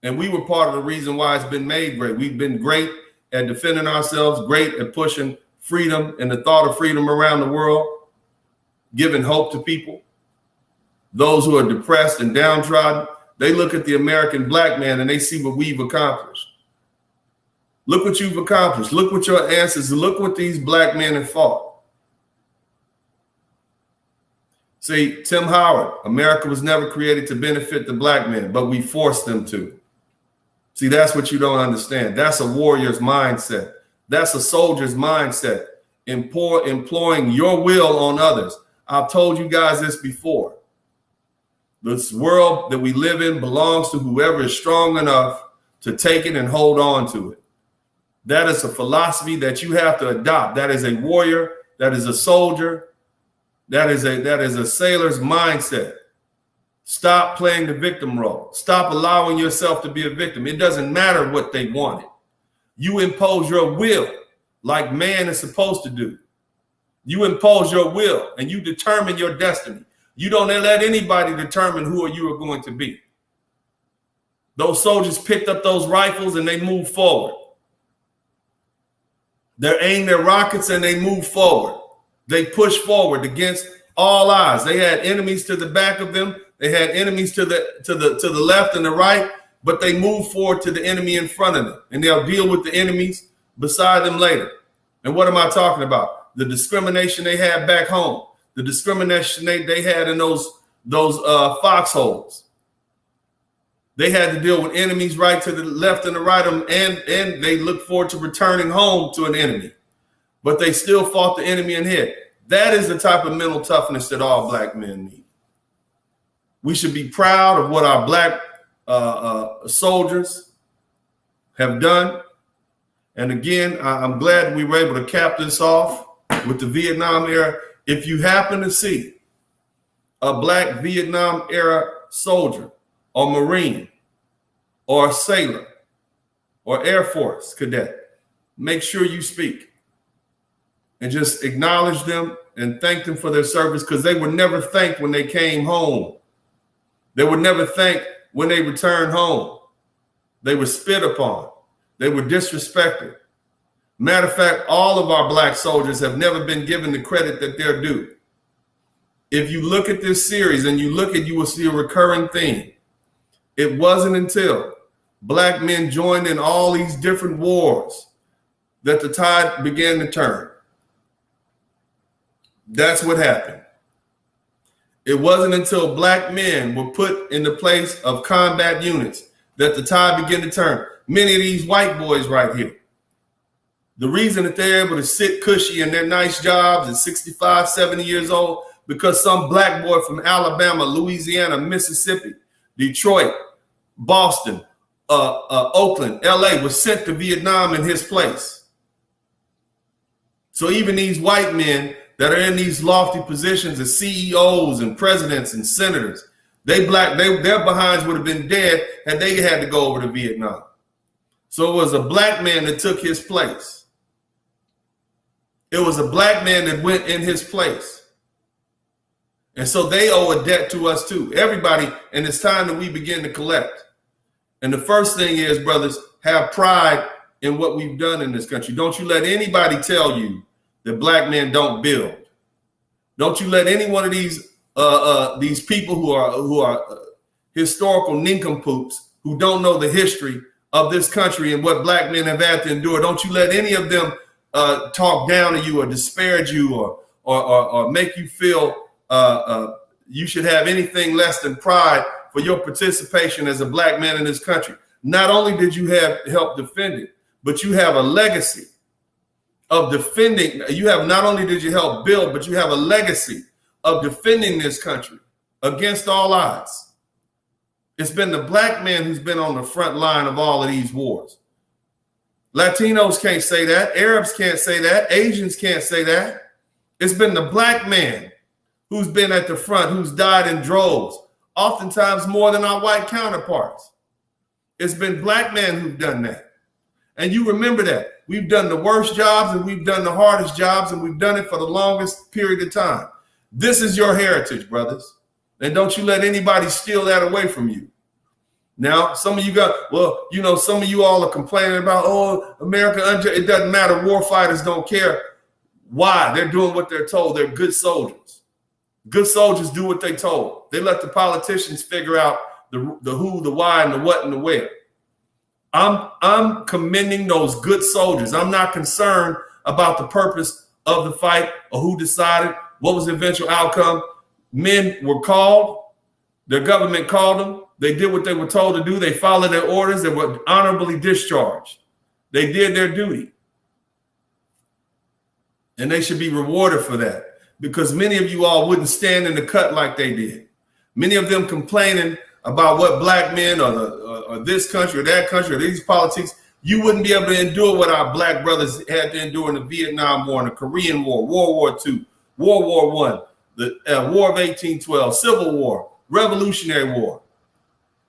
And we were part of the reason why it's been made great. We've been great at defending ourselves, great at pushing freedom and the thought of freedom around the world, giving hope to people. Those who are depressed and downtrodden, they look at the American Black man and they see what we've accomplished. Look what you've accomplished. Look what your ancestors, look what these Black men have fought. See, Tim Howard, America was never created to benefit the Black man, but we forced them to. See, that's what you don't understand. That's a warrior's mindset. That's a soldier's mindset, employing your will on others. I've told you guys this before. This world that we live in belongs to whoever is strong enough to take it and hold on to it. That is a philosophy that you have to adopt. That is a warrior. That is a soldier. That is a sailor's mindset. Stop playing the victim role. Stop allowing yourself to be a victim. It doesn't matter what they wanted. You impose your will like man is supposed to do. You impose your will and you determine your destiny. You don't let anybody determine who you are going to be. Those soldiers picked up those rifles and they moved forward. They aimed their rockets and they moved forward. They pushed forward against all odds. They had enemies to the back of them. They had enemies to the left and the right, but they moved forward to the enemy in front of them, and they'll deal with the enemies beside them later. And what am I talking about? The discrimination they had back home, the discrimination they had in those foxholes. They had to deal with enemies right to the left and the right of them, and they look forward to returning home to an enemy. But they still fought the enemy in head. That is the type of mental toughness that all black men need. We should be proud of what our black soldiers have done. And again, I'm glad we were able to cap this off with the Vietnam era. If you happen to see a black Vietnam era soldier or Marine or sailor or Air Force cadet, make sure you speak and just acknowledge them and thank them for their service, because they were never thanked when they came home. They were never thanked when they returned home. They were spit upon. They were disrespected. Matter of fact, all of our black soldiers have never been given the credit that they're due. If you look at this series and you will see a recurring theme. It wasn't until black men joined in all these different wars that the tide began to turn. That's what happened. It wasn't until black men were put in the place of combat units that the tide began to turn. Many of these white boys right here, the reason that they're able to sit cushy in their nice jobs at 65, 70 years old, because some black boy from Alabama, Louisiana, Mississippi, Detroit, Boston, Oakland, LA was sent to Vietnam in his place. So even these white men that are in these lofty positions as CEOs and presidents and senators, their behinds would have been dead had they had to go over to Vietnam. So it was a black man that took his place. It was a black man that went in his place. And so they owe a debt to us too, everybody. And it's time that we begin to collect. And the first thing is, brothers, have pride in what we've done in this country. Don't you let anybody tell you that black men don't build. Don't you let any one of these people who are historical nincompoops who don't know the history of this country and what black men have had to endure. Don't you let any of them talk down to you or disparage you or make you feel you should have anything less than pride for your participation as a black man in this country. Not only did you have help defend it, but you have a legacy of defending. You have not only did you help build, but you have a legacy of defending this country against all odds. It's been the black man who's been on the front line of all of these wars. Latinos can't say that. Arabs can't say that. Asians can't say that. It's been the black man who's been at the front, who's died in droves, oftentimes more than our white counterparts. It's been black men who've done that. And you remember that. We've done the worst jobs and we've done the hardest jobs, and we've done it for the longest period of time. This is your heritage, brothers. And don't you let anybody steal that away from you. Now, some of you some of you all are complaining about, oh, America, it doesn't matter. War fighters don't care. Why? They're doing what they're told. They're good soldiers. Good soldiers do what they're told. They let the politicians figure out the who, the why, and the what, and the where. I'm commending those good soldiers. I'm not concerned about the purpose of the fight or who decided what was the eventual outcome. Men were called. Their government called them. They did what they were told to do. They followed their orders. They were honorably discharged. They did their duty. And they should be rewarded for that, because many of you all wouldn't stand in the cut like they did. Many of them complaining about what black men or this country or that country or these politics, you wouldn't be able to endure what our black brothers had to endure in the Vietnam War, in the Korean War, World War II, World War I, the War of 1812, Civil War, Revolutionary War.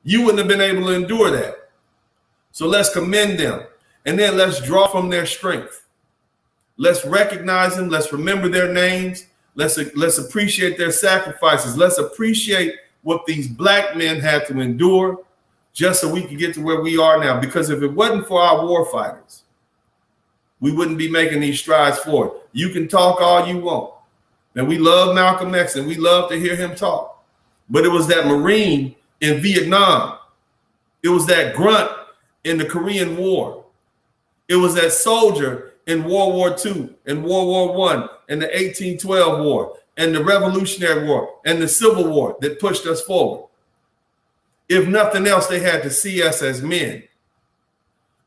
You wouldn't have been able to endure that. So let's commend them. And then let's draw from their strength. Let's recognize them. Let's remember their names. Let's appreciate their sacrifices. Let's appreciate what these black men had to endure just so we could get to where we are now. Because if it wasn't for our war fighters, we wouldn't be making these strides forward. You can talk all you want. And we love Malcolm X and we love to hear him talk. but it was that Marine in Vietnam. It was that grunt in the Korean War. It was that soldier in World War II and World War I and the 1812 War and the Revolutionary War and the Civil War that pushed us forward. If nothing else, they had to see us as men,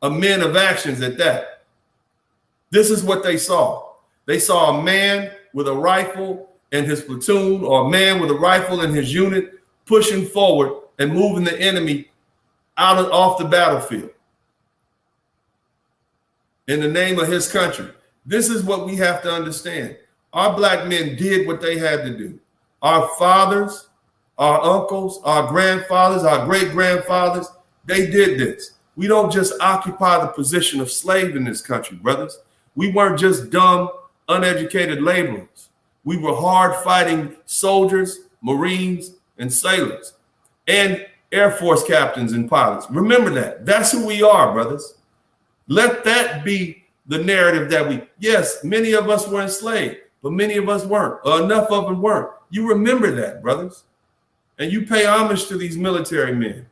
men of actions at that. This is what they saw. They saw a man with a rifle in his platoon, or a man with a rifle in his unit, pushing forward and moving the enemy off the battlefield in the name of his country. This is what we have to understand. Our black men did what they had to do. Our fathers, our uncles, our grandfathers, our great-grandfathers, they did this. We don't just occupy the position of slave in this country, brothers. We weren't just dumb, uneducated laborers. We were hard-fighting soldiers, Marines, and sailors, and Air Force captains and pilots. Remember that. That's who we are, brothers. Let that be the narrative that yes, many of us were enslaved, but many of us weren't, or enough of them weren't. You remember that, brothers. And you pay homage to these military men.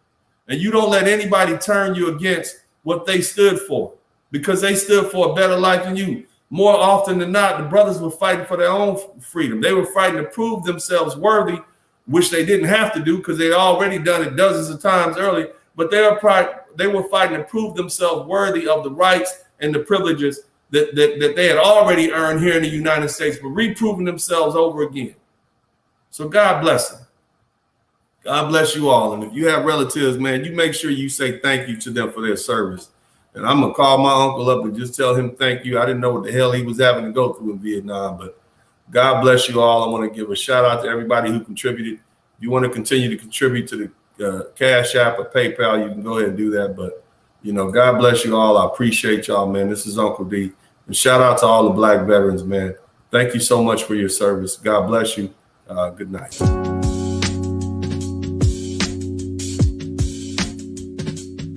And you don't let anybody turn you against what they stood for, because they stood for a better life than you. More often than not, the brothers were fighting for their own freedom. They were fighting to prove themselves worthy, which they didn't have to do because they had already done it dozens of times earlier. But they were fighting to prove themselves worthy of the rights and the privileges that they had already earned here in the United States, but reproving themselves over again. So God bless them. God bless you all. And if you have relatives, man, you make sure you say thank you to them for their service. And I'm going to call my uncle up and just tell him thank you. I didn't know what the hell he was having to go through in Vietnam, but God bless you all. I want to give a shout out to everybody who contributed. If you want to continue to contribute to the Cash App or PayPal, you can go ahead and do that. But, God bless you all. I appreciate y'all, man. This is Uncle D. And shout out to all the black veterans, man. Thank you so much for your service. God bless you. Good night.